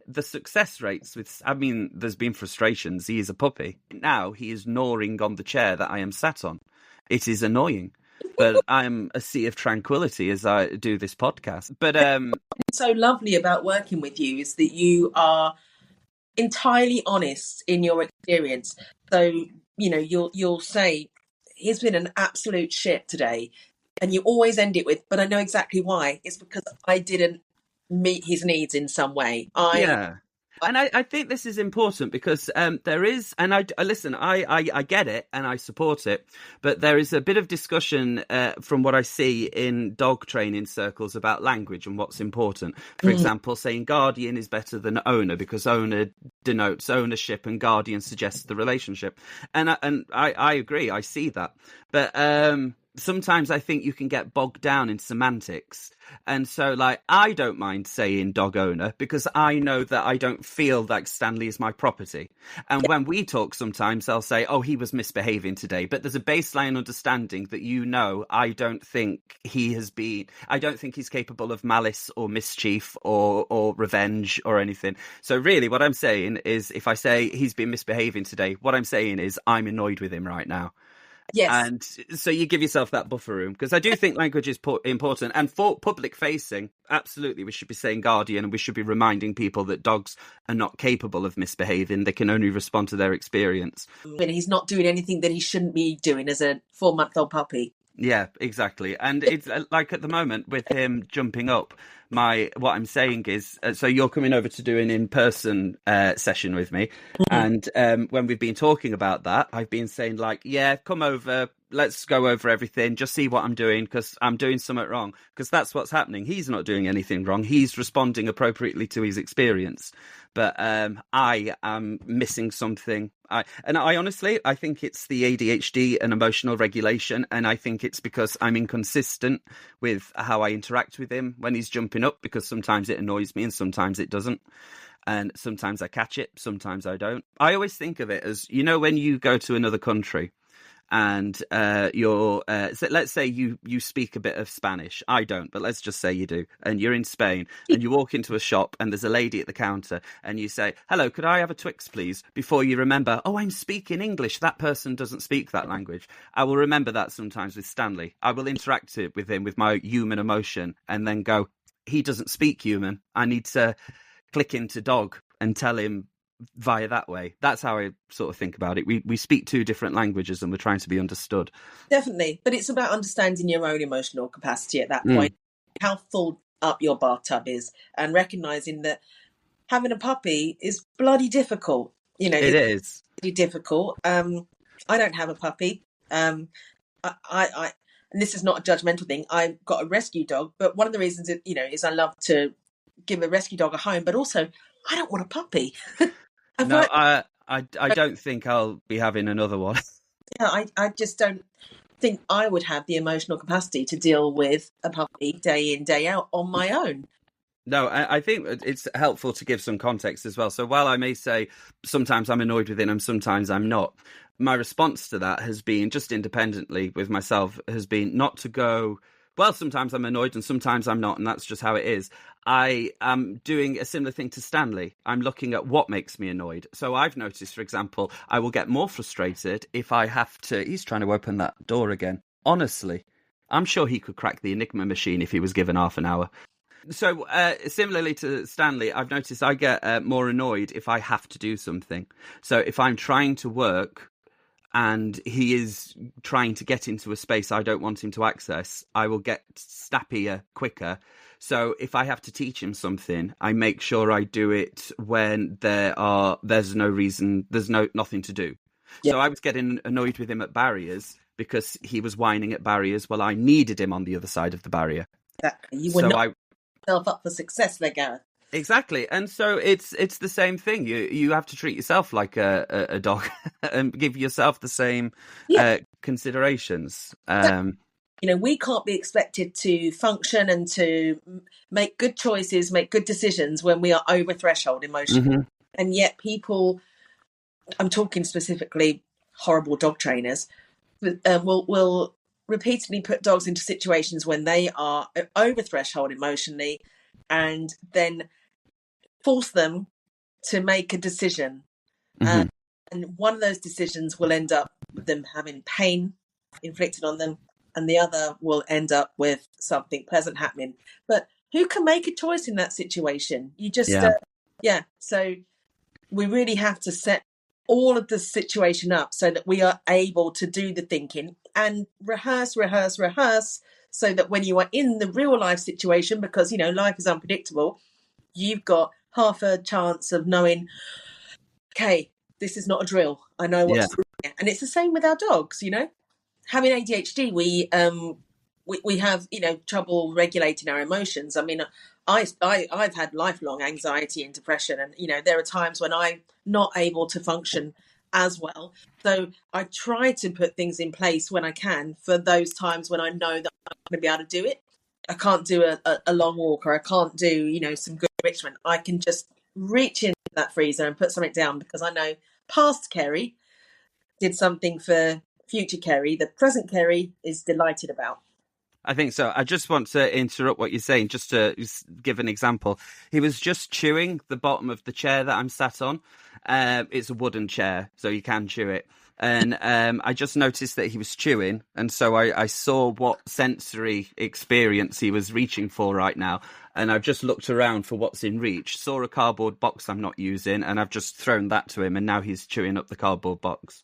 the success rates there's been frustrations. He is a puppy. Now he is gnawing on the chair that I am sat on. It is annoying. But I'm a sea of tranquility as I do this podcast. But what's so lovely about working with you is that you are entirely honest in your experience. So you'll say he's been an absolute shit today, and you always end it with, but I know exactly why. It's because I didn't meet his needs in some way. And I think this is important because there is, and I listen, I get it and I support it, but there is a bit of discussion from what I see in dog training circles about language and what's important. For example, saying guardian is better than owner because owner denotes ownership and guardian suggests the relationship. And I agree, I see that. But sometimes I think you can get bogged down in semantics. And so, I don't mind saying dog owner because I know that I don't feel like Stanley is my property. And when we talk, sometimes I'll say, he was misbehaving today. But there's a baseline understanding that, I don't think he's capable of malice or mischief or revenge or anything. So really what I'm saying is if I say he's been misbehaving today, what I'm saying is I'm annoyed with him right now. Yes. And so you give yourself that buffer room, because I do think language is important. And for public facing, absolutely, we should be saying guardian, and we should be reminding people that dogs are not capable of misbehaving. They can only respond to their experience. And he's not doing anything that he shouldn't be doing as a 4-month-old puppy. Yeah, exactly. And it's like at the moment with him jumping up, what I'm saying is, so you're coming over to do an in-person session with me. And when we've been talking about that, I've been saying like, yeah, come over, let's go over everything, just see what I'm doing, because I'm doing something wrong. Because that's what's happening. He's not doing anything wrong. He's responding appropriately to his experience. But I am missing something. I honestly, I think it's the ADHD and emotional regulation. And I think it's because I'm inconsistent with how I interact with him when he's jumping up, because sometimes it annoys me and sometimes it doesn't. And sometimes I catch it, sometimes I don't. I always think of it as, you know, when you go to another country and so let's say you speak a bit of Spanish. I don't, but let's just say you do. And you're in Spain and you walk into a shop and there's a lady at the counter and you say, hello, could I have a Twix, please? Before you remember, oh, I'm speaking English. That person doesn't speak that language. I will remember that sometimes with Stanley. I will interact with him with my human emotion and then go, he doesn't speak human. I need to click into dog and tell him via that way. That's how I sort of think about it. We speak two different languages and we're trying to be understood. Definitely. But it's about understanding your own emotional capacity at that point, how full up your bathtub is, and recognizing that having a puppy is bloody difficult. You know, it is really difficult. I don't have a puppy. I and this is not a judgmental thing. I've got a rescue dog, but one of the reasons is I love to give a rescue dog a home, but also I don't want a puppy. I don't think I'll be having another one. Yeah, I just don't think I would have the emotional capacity to deal with a puppy day in, day out on my own. No, I think it's helpful to give some context as well. So while I may say sometimes I'm annoyed with him, sometimes I'm not, my response to that has been, just independently with myself, has been not to go, well, sometimes I'm annoyed and sometimes I'm not, and that's just how it is. I am doing a similar thing to Stanley. I'm looking at what makes me annoyed. So I've noticed, for example, I will get more frustrated if I have to... He's trying to open that door again. Honestly, I'm sure he could crack the Enigma machine if he was given half an hour. So similarly to Stanley, I've noticed I get more annoyed if I have to do something. So if I'm trying to work and he is trying to get into a space I don't want him to access, I will get snappier quicker. So if I have to teach him something, I make sure I do it when there's no reason, there's nothing to do. Yeah. So I was getting annoyed with him at barriers because he was whining at barriers while I needed him on the other side of the barrier. Exactly. You were not yourself up for success there, Gareth. Exactly. And so it's the same thing. You have to treat yourself like a dog and give yourself the same considerations. We can't be expected to function and to make good choices, make good decisions when we are over threshold emotionally. Mm-hmm. And yet people, I'm talking specifically horrible dog trainers, will repeatedly put dogs into situations when they are over threshold emotionally and then force them to make a decision. Mm-hmm. And one of those decisions will end up with them having pain inflicted on them, and the other will end up with something pleasant happening. But who can make a choice in that situation? You just, So we really have to set all of the situation up so that we are able to do the thinking and rehearse, so that when you are in the real life situation, because, life is unpredictable, you've got half a chance of knowing, okay, this is not a drill. I know what's doing. And it's the same with our dogs, Having ADHD, we have, trouble regulating our emotions. I mean, I've had lifelong anxiety and depression, and, there are times when I'm not able to function as well. So I try to put things in place when I can for those times when I know that I'm going to be able to do it. I can't do a long walk, or I can't do, some good enrichment. I can just reach into that freezer and put something down, because I know past Kerry did something for future Kerry. The present Kerry is delighted about. I think so. I just want to interrupt what you're saying, just to give an example. He was just chewing the bottom of the chair that I'm sat on. It's a wooden chair, so you can chew it. and I just noticed that he was chewing, and so I saw what sensory experience he was reaching for right now, and I've just looked around for what's in reach, saw a cardboard box I'm not using, and I've just thrown that to him, and now he's chewing up the cardboard box.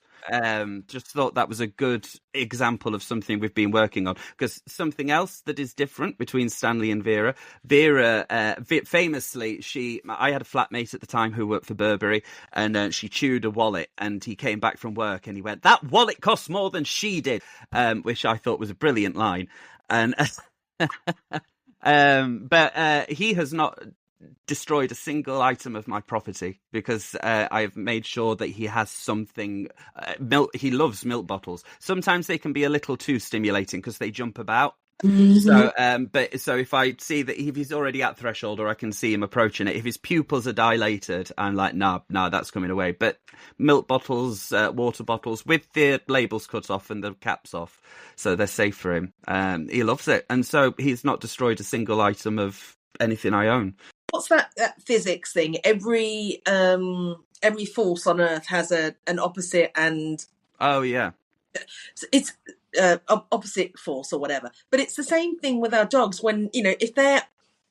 Just thought that was a good example of something we've been working on, because something else that is different between Stanley and Vera, famously, I had a flatmate at the time who worked for Burberry, and she chewed a wallet, and he came back from work and he went, "That wallet costs more than she did," which I thought was a brilliant line. And but he has not destroyed a single item of my property, because I've made sure that he has something. Milk. He loves milk bottles. Sometimes they can be a little too stimulating because they jump about. Mm-hmm. So if I see that if he's already at threshold, or I can see him approaching it, if his pupils are dilated, I'm like, nah, that's coming away. But milk bottles, water bottles with the labels cut off and the caps off, so they're safe for him. He loves it, and so he's not destroyed a single item of anything I own. What's that physics thing? Every force on Earth has an opposite, and oh yeah, it's opposite force or whatever. But it's the same thing with our dogs. When if they're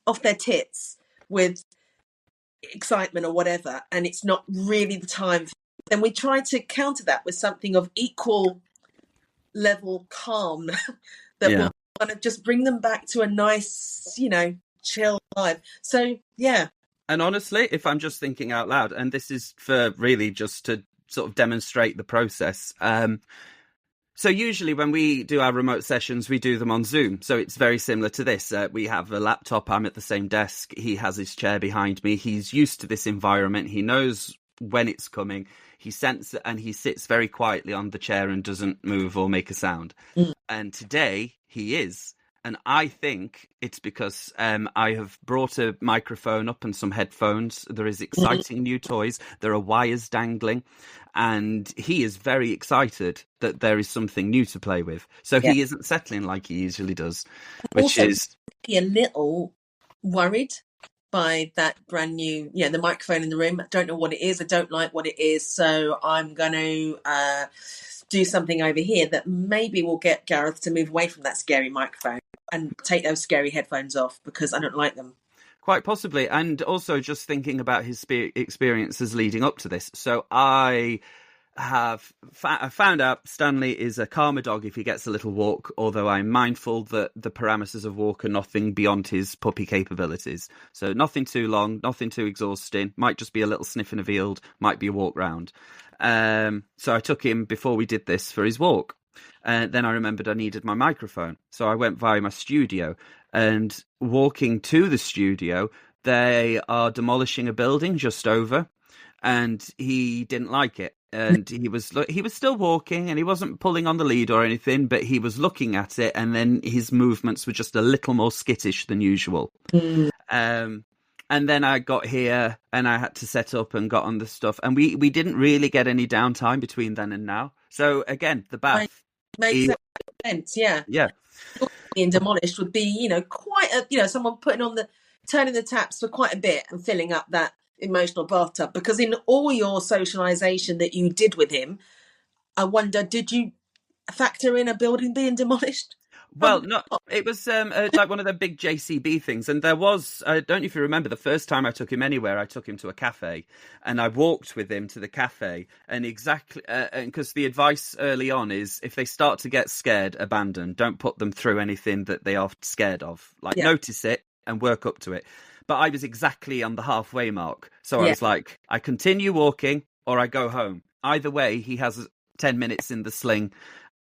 off their tits with excitement or whatever, and it's not really the time, then we try to counter that with something of equal level calm that will kind of just bring them back to a nice, chill vibe. So yeah. And honestly, if I'm just thinking out loud, and this is for really just to sort of demonstrate the process. So usually when we do our remote sessions, we do them on Zoom. So it's very similar to this. We have a laptop. I'm at the same desk. He has his chair behind me. He's used to this environment. He knows when it's coming. He senses it, and he sits very quietly on the chair and doesn't move or make a sound. And today he is. And I think it's because I have brought a microphone up and some headphones. There is exciting new toys. There are wires dangling. And he is very excited that there is something new to play with. So he isn't settling like he usually does, which also, is... a little worried by that brand new, the microphone in the room. I don't know what it is. I don't like what it is. So I'm going to do something over here that maybe will get Gareth to move away from that scary microphone and take those scary headphones off, because I don't like them. Quite possibly. And also just thinking about his experiences leading up to this. So I have found out Stanley is a calmer dog if he gets a little walk, although I'm mindful that the parameters of walk are nothing beyond his puppy capabilities. So nothing too long, nothing too exhausting. Might just be a little sniff in a field, might be a walk round. So I took him before we did this for his walk. Then I remembered I needed my microphone. So I went via my studio, and walking to the studio, they are demolishing a building just over, and he didn't like it. And he was still walking, and he wasn't pulling on the lead or anything, but he was looking at it, and then his movements were just a little more skittish than usual. And then I got here, and I had to set up and got on the stuff, and we didn't really get any downtime between then and now. So again, the bath makes sense. Yeah. Being demolished would be, quite a, someone turning the taps for quite a bit and filling up that emotional bathtub. Because in all your socialization that you did with him, I wonder, did you factor in a building being demolished? Well, no, it was like one of the big JCB things. And there was, I don't know if you remember, the first time I took him anywhere, I took him to a cafe, and I walked with him to the cafe. And exactly, because the advice early on is if they start to get scared, abandon. Don't put them through anything that they are scared of. Notice it and work up to it. But I was exactly on the halfway mark. So I was like, I continue walking or I go home. Either way, he has 10 minutes in the sling.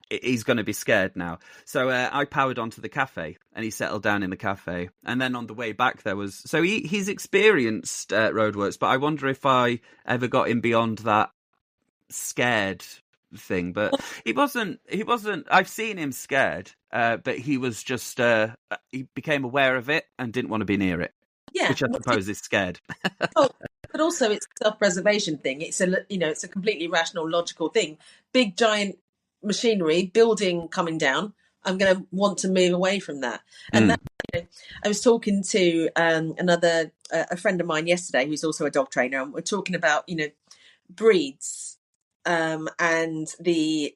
He's going to be scared now. So I powered onto the cafe, and he settled down in the cafe. And then on the way back, he's experienced roadworks, but I wonder if I ever got him beyond that scared thing. But he wasn't, I've seen him scared, but he was just, he became aware of it and didn't want to be near it. Yeah. Which I suppose is scared. But also it's a self-preservation thing. It's it's a completely rational, logical thing. Big, giant machinery, building coming down, I'm going to want to move away from that. And that, I was talking to a friend of mine yesterday who's also a dog trainer, and we're talking about breeds and the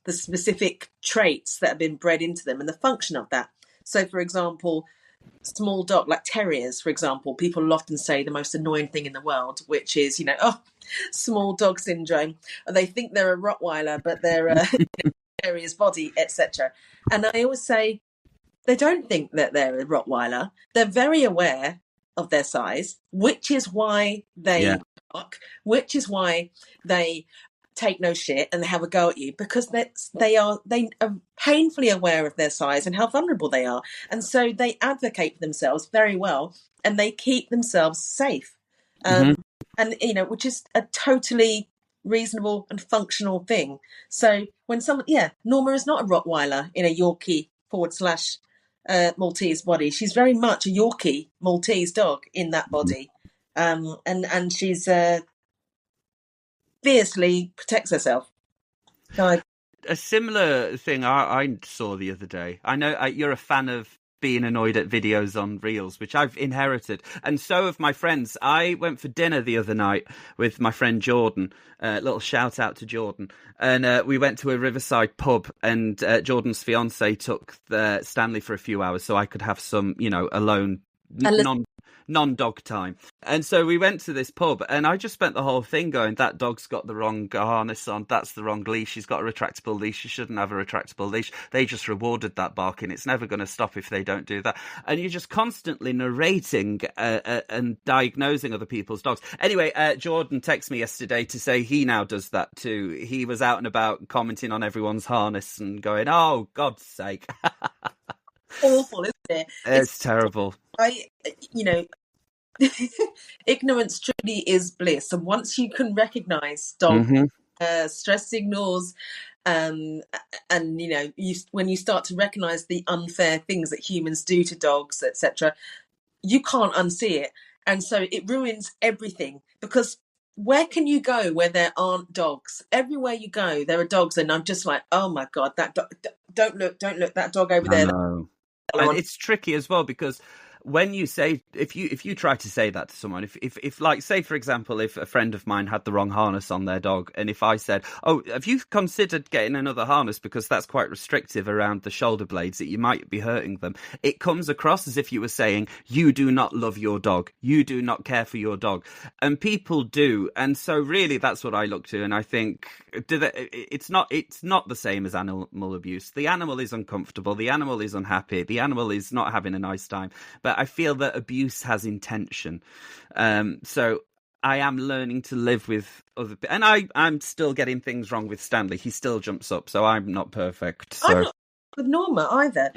specific traits that have been bred into them and the function of that. So, for example, small dog like terriers, for example, people will often say the most annoying thing in the world, which is, small dog syndrome. They think they're a Rottweiler, but they're a terrier's body, etc. And I always say they don't think that they're a Rottweiler. They're very aware of their size, which is why they bark, which is why they take no shit and they have a go at you, because they are painfully aware of their size and how vulnerable they are, and so they advocate for themselves very well and they keep themselves safe, and which is a totally reasonable and functional thing. So when Norma is not a Rottweiler in a Yorkie / Maltese body. She's very much a Yorkie Maltese dog in that body, and she's fiercely protects herself. So a similar thing I saw the other day. I know you're a fan of being annoyed at videos on Reels, which I've inherited, and so have my friends. I went for dinner the other night with my friend Jordan. Little shout out to Jordan. And we went to a riverside pub, and Jordan's fiance took Stanley for a few hours so I could have some, alone, non-dog time. And so we went to this pub, and I just spent the whole thing going, that dog's got the wrong harness on, that's the wrong leash, she's got a retractable leash, she shouldn't have a retractable leash, they just rewarded that barking, it's never going to stop if they don't do that. And you're just constantly narrating and diagnosing other people's dogs. Anyway, Jordan texted me yesterday to say he now does that too. He was out and about commenting on everyone's harness and going, oh, God's sake. Awful, isn't it? It's terrible. Ignorance truly is bliss, and once you can recognize dog stress signals, and when you start to recognize the unfair things that humans do to dogs, etc., you can't unsee it, and so it ruins everything. Because where can you go where there aren't dogs? Everywhere you go there are dogs, and I'm just like, oh my God, that dog, don't look, that dog over there. And it's tricky as well, because when you say, if you try to say that to someone, if like, say for example, if a friend of mine had the wrong harness on their dog, and if I said, oh, have you considered getting another harness because that's quite restrictive around the shoulder blades, that you might be hurting them, it comes across as if you were saying you do not love your dog, you do not care for your dog, and people do. And so really that's what I look to, and I think it's not the same as animal abuse. The animal is uncomfortable, the animal is unhappy, the animal is not having a nice time, but I feel that abuse has intention. So I am learning to live with other people. And I'm still getting things wrong with Stanley. He still jumps up, so I'm not perfect. So. I'm not with Norma either.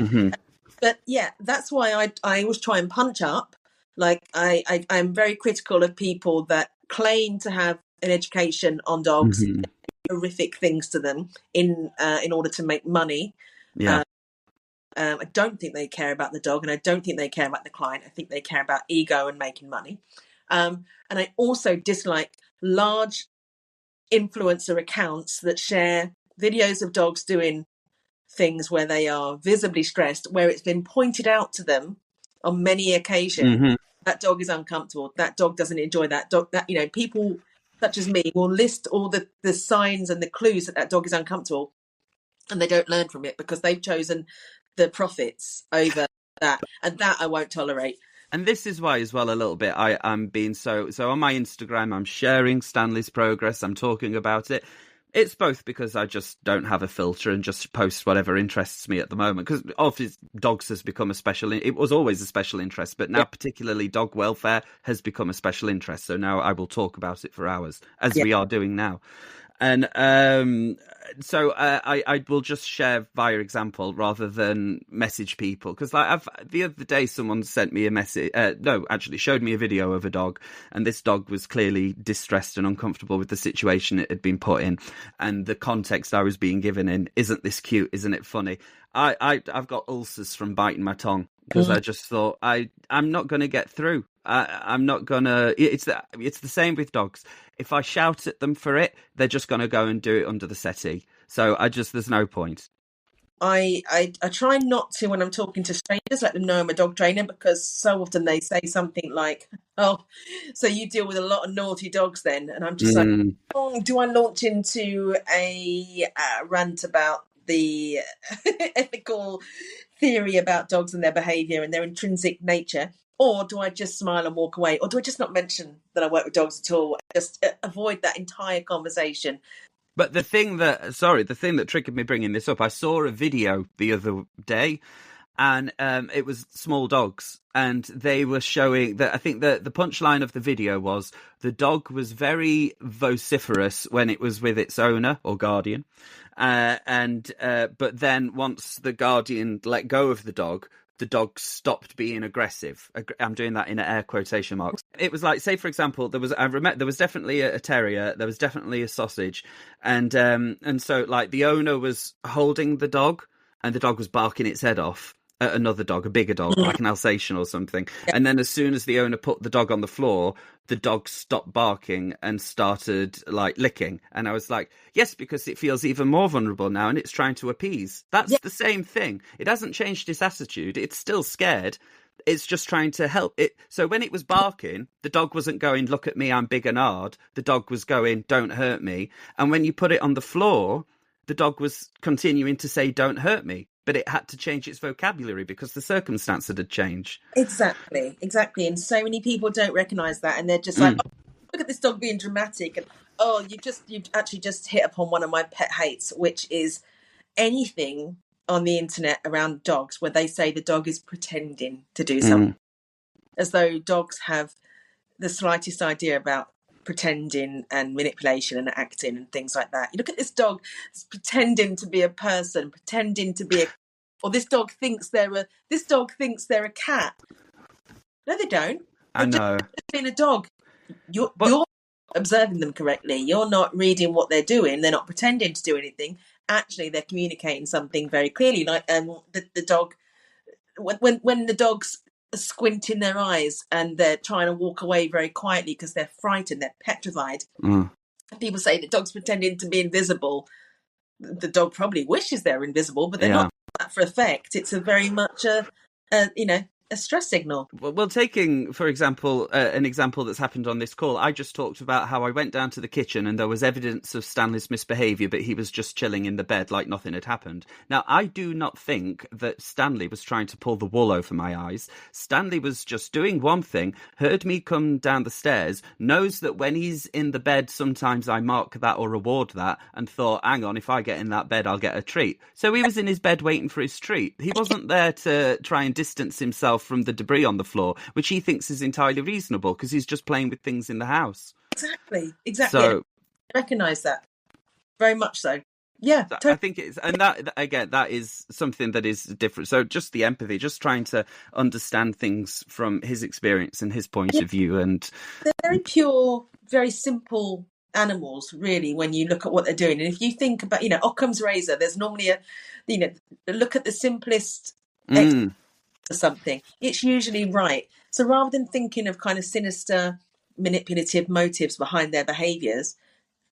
But yeah, that's why I always try and punch up. Like I'm very critical of people that claim to have an education on dogs, horrific things to them in order to make money. Yeah. I don't think they care about the dog, and I don't think they care about the client. I think they care about ego and making money. And I also dislike large influencer accounts that share videos of dogs doing things where they are visibly stressed, where it's been pointed out to them on many occasions, that dog is uncomfortable, that dog doesn't enjoy that dog, that, people such as me will list all the signs and the clues that dog is uncomfortable, and they don't learn from it because they've chosen the profits over that, and that I won't tolerate. And this is why, as well, a little bit, I'm being so on my Instagram, I'm sharing Stanley's progress, I'm talking about it. It's both because I just don't have a filter and just post whatever interests me at the moment. Because obviously dogs has become it was always a special interest, but now particularly dog welfare has become a special interest. So now I will talk about it for hours, as we are doing now. And so I will just share via example rather than message people, because the other day someone sent me a message. Showed me a video of a dog, and this dog was clearly distressed and uncomfortable with the situation it had been put in, and the context I was being given in. Isn't this cute? Isn't it funny? I've got ulcers from biting my tongue because I just thought I'm not going to get through. I'm not gonna. It's the same with dogs. If I shout at them for it, they're just gonna go and do it under the settee. So there's no point. I try not to when I'm talking to strangers, let them know I'm a dog trainer, because so often they say something like, "Oh, so you deal with a lot of naughty dogs then?" And I'm just like, oh, do I launch into a rant about the ethical theory about dogs and their behaviour and their intrinsic nature? Or do I just smile and walk away? Or do I just not mention that I work with dogs at all? Just avoid that entire conversation. But the thing that triggered me bringing this up, I saw a video the other day, and it was small dogs, and they were showing that. I think the punchline of the video was the dog was very vociferous when it was with its owner or guardian, but then once the guardian let go of the dog stopped being aggressive. I'm doing that in air quotation marks. It was like, say for example, there was definitely a terrier, there was definitely a sausage, and so like the owner was holding the dog, and the dog was barking its head off at another dog, a bigger dog, like an Alsatian or something. And then as soon as the owner put the dog on the floor, the dog stopped barking and started like licking. And I was like, yes, because it feels even more vulnerable now and it's trying to appease. That's the same thing. It hasn't changed its attitude. It's still scared. It's just trying to help it. So when it was barking, the dog wasn't going, look at me, I'm big and hard. The dog was going, don't hurt me. And when you put it on the floor, the dog was continuing to say, don't hurt me. But it had to change its vocabulary because the circumstances had changed. Exactly. And so many people don't recognise that, and they're just like, oh, look at this dog being dramatic, and you've actually just hit upon one of my pet hates, which is anything on the internet around dogs where they say the dog is pretending to do something, as though dogs have the slightest idea about pretending and manipulation and acting and things like that. You look at this dog pretending to be a person, pretending to be or this dog thinks they're a cat. No, they don't. I know. Just being a dog. You're observing them correctly. You're not reading what they're doing. They're not pretending to do anything. Actually, they're communicating something very clearly. Like the dog, when the dog's squinting their eyes and they're trying to walk away very quietly because they're frightened, they're petrified. People say the dog's pretending to be invisible. The dog probably wishes they're invisible, but they're not that for effect. It's a very much a stress signal. Well, taking, for example, an example that's happened on this call, I just talked about how I went down to the kitchen and there was evidence of Stanley's misbehaviour, but he was just chilling in the bed like nothing had happened. Now, I do not think that Stanley was trying to pull the wool over my eyes. Stanley was just doing one thing, heard me come down the stairs, knows that when he's in the bed, sometimes I mark that or reward that, and thought, hang on, if I get in that bed, I'll get a treat. So he was in his bed waiting for his treat. He wasn't there to try and distance himself from the debris on the floor, which he thinks is entirely reasonable because he's just playing with things in the house. Exactly. So I recognise that very much so. Yeah, totally. I think it's, and that again, that is something that is different. So just the empathy, just trying to understand things from his experience and his point of view, and they're very pure, very simple animals, really, when you look at what they're doing. And if you think about, Occam's razor, there's normally look at the simplest or something, it's usually right. So rather than thinking of kind of sinister, manipulative motives behind their behaviours,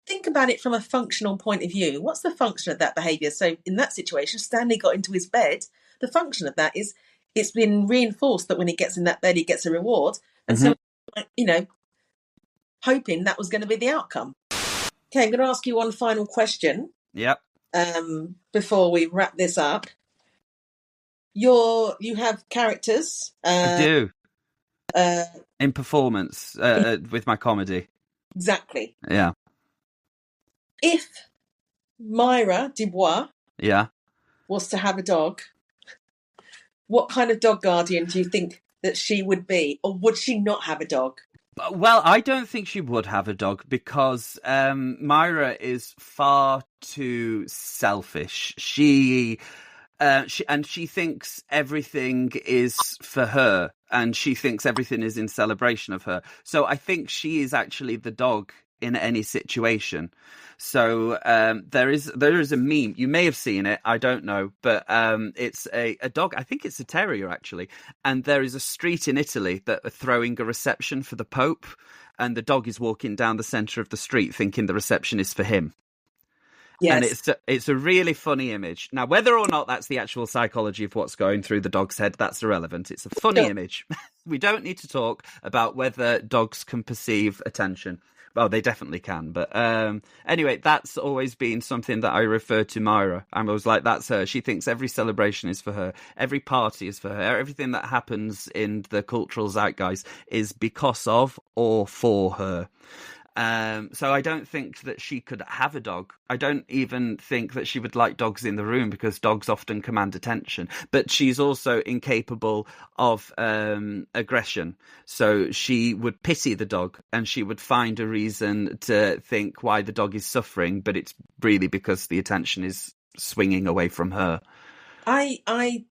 think about it from a functional point of view. What's the function of that behaviour? So in that situation, Stanley got into his bed. The function of that is it's been reinforced that when he gets in that bed, he gets a reward. And so, hoping that was going to be the outcome. Okay, I'm going to ask you one final question. Yep. Before we wrap this up. You have characters. I do. In performance, with my comedy. Exactly. Yeah. If Myra DuBois was to have a dog, what kind of dog guardian do you think that she would be? Or would she not have a dog? Well, I don't think she would have a dog because Myra is far too selfish. She thinks everything is for her, and she thinks everything is in celebration of her. So I think she is actually the dog in any situation. So there is a meme. You may have seen it. I don't know, but it's a dog. I think it's a terrier actually. And there is a street in Italy that are throwing a reception for the Pope, and the dog is walking down the centre of the street thinking the reception is for him. And Yes. it's a really funny image. Now, whether or not that's the actual psychology of what's going through the dog's head, that's irrelevant. It's a funny image. We don't need to talk about whether dogs can perceive attention. Well, they definitely can. But anyway, that's always been something that I refer to Myra. I was like, that's her. She thinks every celebration is for her. Every party is for her. Everything that happens in the cultural zeitgeist is because of or for her. So I don't think that she could have a dog. I don't even think that she would like dogs in the room because dogs often command attention. But she's also incapable of aggression. So she would pity the dog and she would find a reason to think why the dog is suffering, but it's really because the attention is swinging away from her. I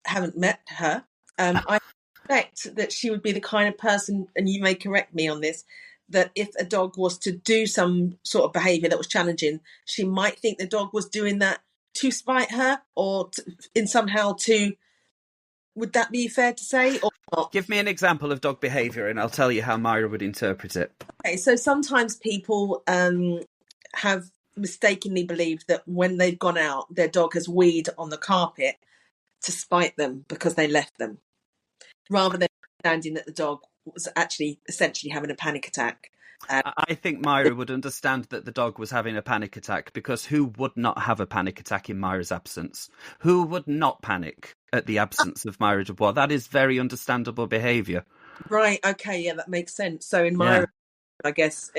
haven't met her. I expect that she would be the kind of person, and you may correct me on this, that if a dog was to do some sort of behaviour that was challenging, she might think the dog was doing that to spite her or in somehow to... Would that be fair to say or not? Give me an example of dog behaviour and I'll tell you how Myra would interpret it. Okay, so sometimes people have mistakenly believed that when they've gone out, their dog has weed on the carpet to spite them because they left them, rather than understanding that the dog was actually essentially having a panic attack. I think Myra would understand that the dog was having a panic attack because who would not have a panic attack in Myra's absence? Who would not panic at the absence of Myra DuBois? That is very understandable behaviour. Right, okay, yeah, that makes sense. So in Myra, I guess,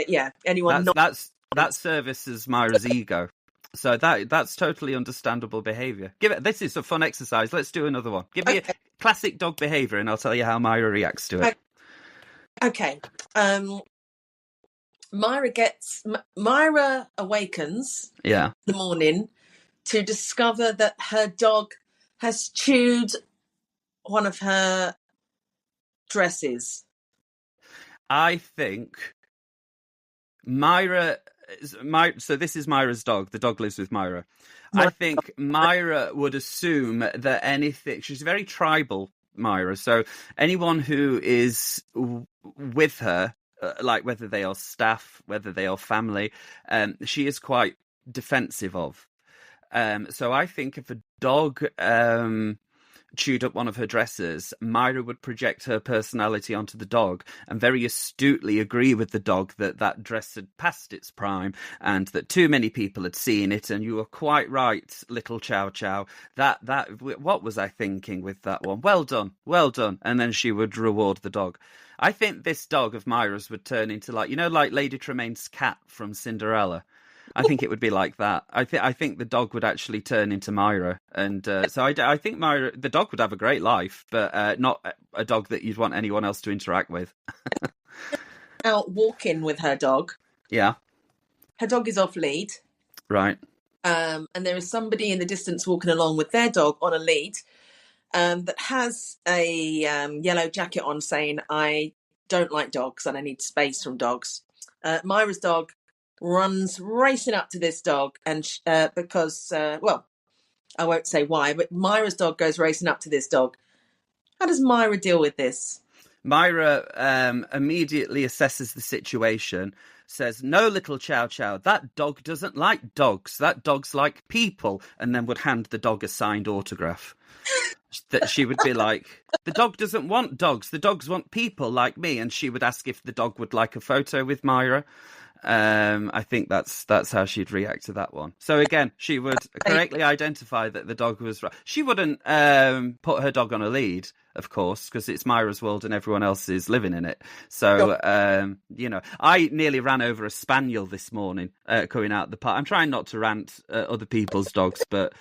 anyone that services Myra's ego. So that's totally understandable behaviour. This is a fun exercise. Let's do another one. Give me a classic dog behaviour and I'll tell you how Myra reacts to it. Okay. Myra awakens in the morning to discover that her dog has chewed one of her dresses. I think so this is Myra's dog. The dog lives with Myra. I think Myra would assume that anything... She's very tribal, Myra. So anyone who is with her, like whether they are staff, whether they are family, she is quite defensive of. So I think if a dog chewed up one of her dresses, Myra would project her personality onto the dog and very astutely agree with the dog that that dress had passed its prime and that too many people had seen it, and you were quite right, little Chow Chow. What was I thinking with that one? Well done. And then she would reward the dog. I think this dog of Myra's would turn into like Lady Tremaine's cat from Cinderella. I think it would be like that. I think the dog would actually turn into Myra, and so I think Myra, the dog, would have a great life, but not a dog that you'd want anyone else to interact with. Out walking with her dog. Yeah. Her dog is off lead. Right. And there is somebody in the distance walking along with their dog on a lead that has a yellow jacket on saying, "I don't like dogs and I need space from dogs." Myra's dog runs racing up to this dog and because I won't say why, but Myra's dog goes racing up to this dog. How does Myra deal with this? Myra immediately assesses the situation, says, "No, little Chow Chow, that dog doesn't like dogs. That dog's like people," and then would hand the dog a signed autograph. That she would be like, "The dog doesn't want dogs. The dogs want people like me." And she would ask if the dog would like a photo with Myra. I think that's how she'd react to that one. So again, she would correctly identify that the dog was right. She wouldn't put her dog on a lead, of course, because it's Myra's world and everyone else is living in it. So, I nearly ran over a spaniel this morning coming out the park. I'm trying not to rant at other people's dogs, but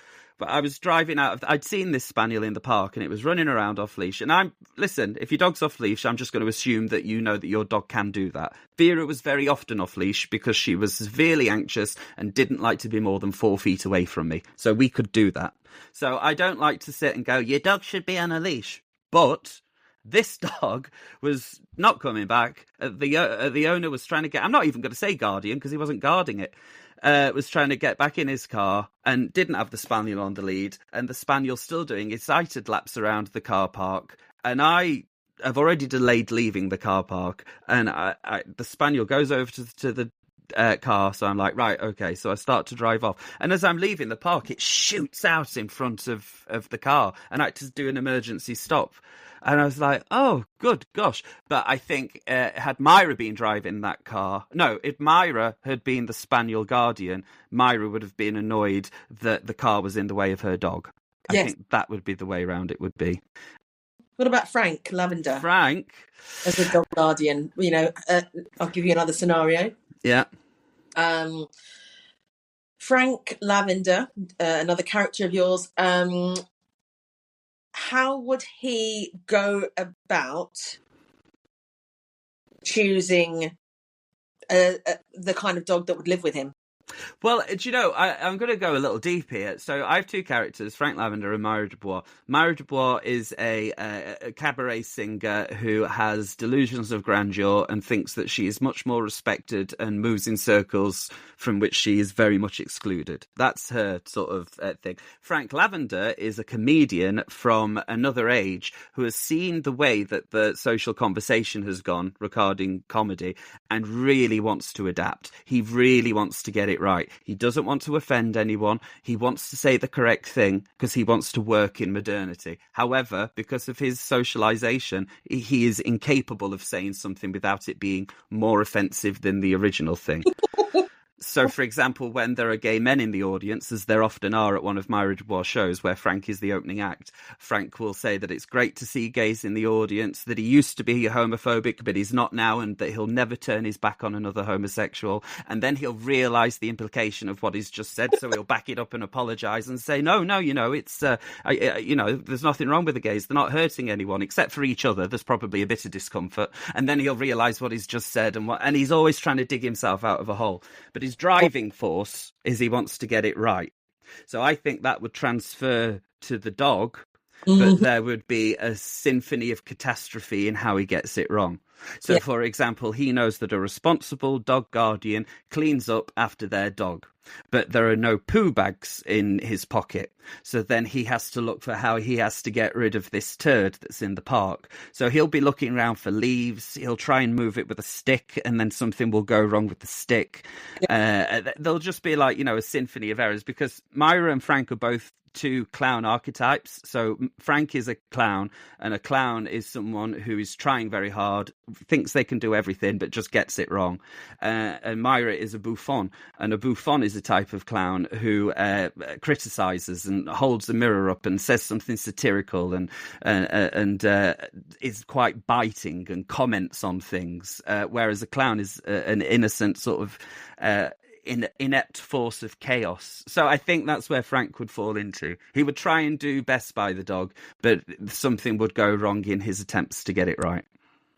I was driving I'd seen this spaniel in the park and it was running around off leash. And listen, if your dog's off leash, I'm just going to assume that you know that your dog can do that. Vera was very often off leash because she was severely anxious and didn't like to be more than 4 feet away from me. So we could do that. So I don't like to sit and go, your dog should be on a leash. But this dog was not coming back. The owner was trying to get... I'm not even going to say guardian because he wasn't guarding it. Was trying to get back in his car and didn't have the spaniel on the lead, and the spaniel still doing excited laps around the car park. And I have already delayed leaving the car park, and the spaniel goes over to the car. So I'm like, right, okay. So I start to drive off. And as I'm leaving the park, it shoots out in front of the car. And I had to do an emergency stop. And I was like, oh, good gosh. But I think had Myra been driving that car, no, if Myra had been the Spaniel Guardian, Myra would have been annoyed that the car was in the way of her dog. I think that would be the way around it would be. What about Frank Lavender? Frank? As a dog guardian, you know, I'll give you another scenario. Yeah. Frank Lavender, another character of yours, how would he go about choosing the kind of dog that would live with him? Well, do you know, I'm going to go a little deep here. So I have two characters, Frank Lavender and Myra DuBois. Myra DuBois is a cabaret singer who has delusions of grandeur and thinks that she is much more respected and moves in circles from which she is very much excluded. That's her sort of thing. Frank Lavender is a comedian from another age who has seen the way that the social conversation has gone regarding comedy and really wants to adapt. He really wants to get it right. He doesn't want to offend anyone. He wants to say the correct thing because he wants to work in modernity. However, because of his socialization, he is incapable of saying something without it being more offensive than the original thing. So, for example, when there are gay men in the audience, as there often are at one of Myra DuBois shows where Frank is the opening act, Frank will say that it's great to see gays in the audience, that he used to be homophobic, but he's not now, and that he'll never turn his back on another homosexual. And then he'll realise the implication of what he's just said, so he'll back it up and apologise and say, no, you know, it's, you know, there's nothing wrong with the gays. They're not hurting anyone except for each other. There's probably a bit of discomfort. And then he'll realise what he's just said, and he's always trying to dig himself out of a hole. But his driving force is he wants to get it right. So I think that would transfer to the dog, but there would be a symphony of catastrophe in how he gets it wrong. So, for example, he knows that a responsible dog guardian cleans up after their dog, but there are no poo bags in his pocket. So then he has to look for how he has to get rid of this turd that's in the park. So he'll be looking around for leaves. He'll try and move it with a stick, and then something will go wrong with the stick. There'll just be like, you know, a symphony of errors, because Myra and Frank are both two clown archetypes. So Frank is a clown, and a clown is someone who is trying very hard, thinks they can do everything, but just gets it wrong. And Myra is a bouffon, and a bouffon is a type of clown who criticizes and holds the mirror up and says something satirical and is quite biting and comments on things, whereas a clown is an innocent sort of inept force of chaos. So I think that's where Frank would fall into. He would try and do best by the dog, but something would go wrong in his attempts to get it right.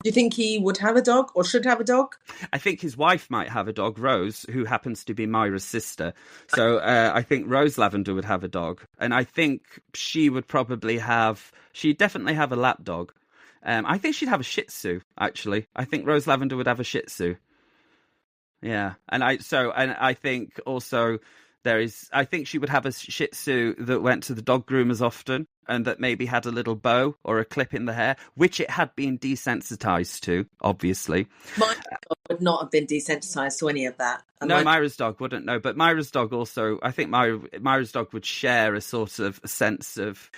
Do you think he would have a dog or should have a dog? I think his wife might have a dog, Rose, who happens to be Myra's sister. So I think Rose Lavender would have a dog. And I think she would probably have... She'd definitely have a lap dog. I think she'd have a Shih Tzu, actually. I think Rose Lavender would have a Shih Tzu. Yeah. And I think also... I think she would have a Shih Tzu that went to the dog groomers often, and that maybe had a little bow or a clip in the hair, which it had been desensitized to, obviously. My dog would not have been desensitized to any of that. And no, Myra's dog wouldn't, no. But Myra's dog also, I think Myra's dog would share a sort of sense of...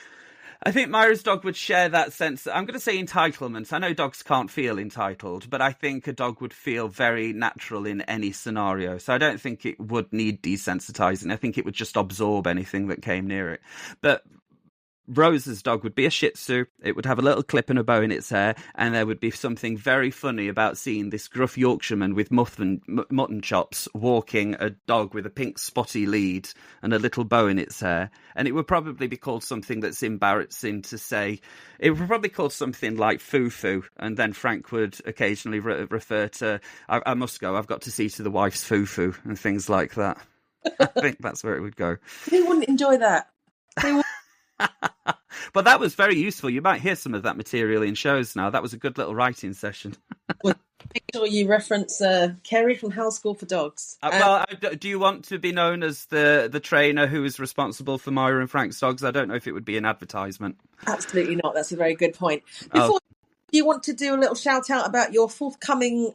I think Myra's dog would share that sense. I'm going to say entitlement. I know dogs can't feel entitled, but I think a dog would feel very natural in any scenario. So I don't think it would need desensitizing. I think it would just absorb anything that came near it. But Rose's dog would be a Shih Tzu. It would have a little clip and a bow in its hair, and there would be something very funny about seeing this gruff Yorkshireman with mutton chops walking a dog with a pink spotty lead and a little bow in its hair. And it would probably be called something that's embarrassing to say. It would probably be called something like foo-foo, and then Frank would occasionally refer to, I must go, I've got to see to the wife's foo-foo, and things like that. I think that's where it would go. Who wouldn't enjoy that? But that was very useful. You might hear some of that material in shows now. That was a good little writing session. Well, make sure you reference Kerry from House School for Dogs. Do you want to be known as the trainer who is responsible for Myra and Frank's dogs? I don't know if it would be an advertisement. Absolutely not. That's a very good point. you want to do a little shout out about your forthcoming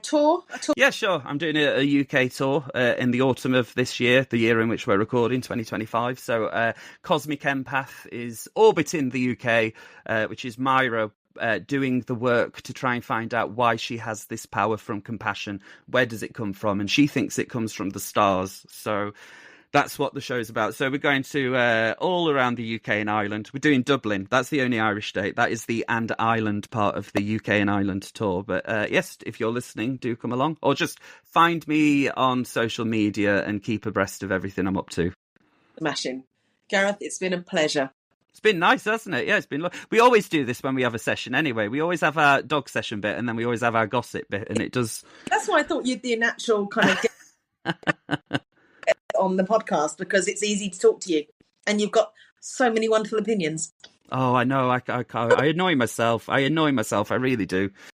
tour? Yeah, sure. I'm doing a UK tour in the autumn of this year, the year in which we're recording, 2025. So Cosmic Empath is orbiting the UK, which is Myra doing the work to try and find out why she has this power from compassion. Where does it come from? And she thinks it comes from the stars. So that's what the show's about. So we're going to all around the UK and Ireland. We're doing Dublin. That's the only Irish state. That is the and Ireland part of the UK and Ireland tour. But yes, if you're listening, do come along. Or just find me on social media and keep abreast of everything I'm up to. Smashing. Gareth, it's been a pleasure. It's been nice, hasn't it? Yeah, it's been. We always do this when we have a session anyway. We always have our dog session bit and then we always have our gossip bit. And it does. That's why I thought you'd be a natural kind of on the podcast, because it's easy to talk to you and you've got so many wonderful opinions. Oh, I know. I annoy myself. I really do.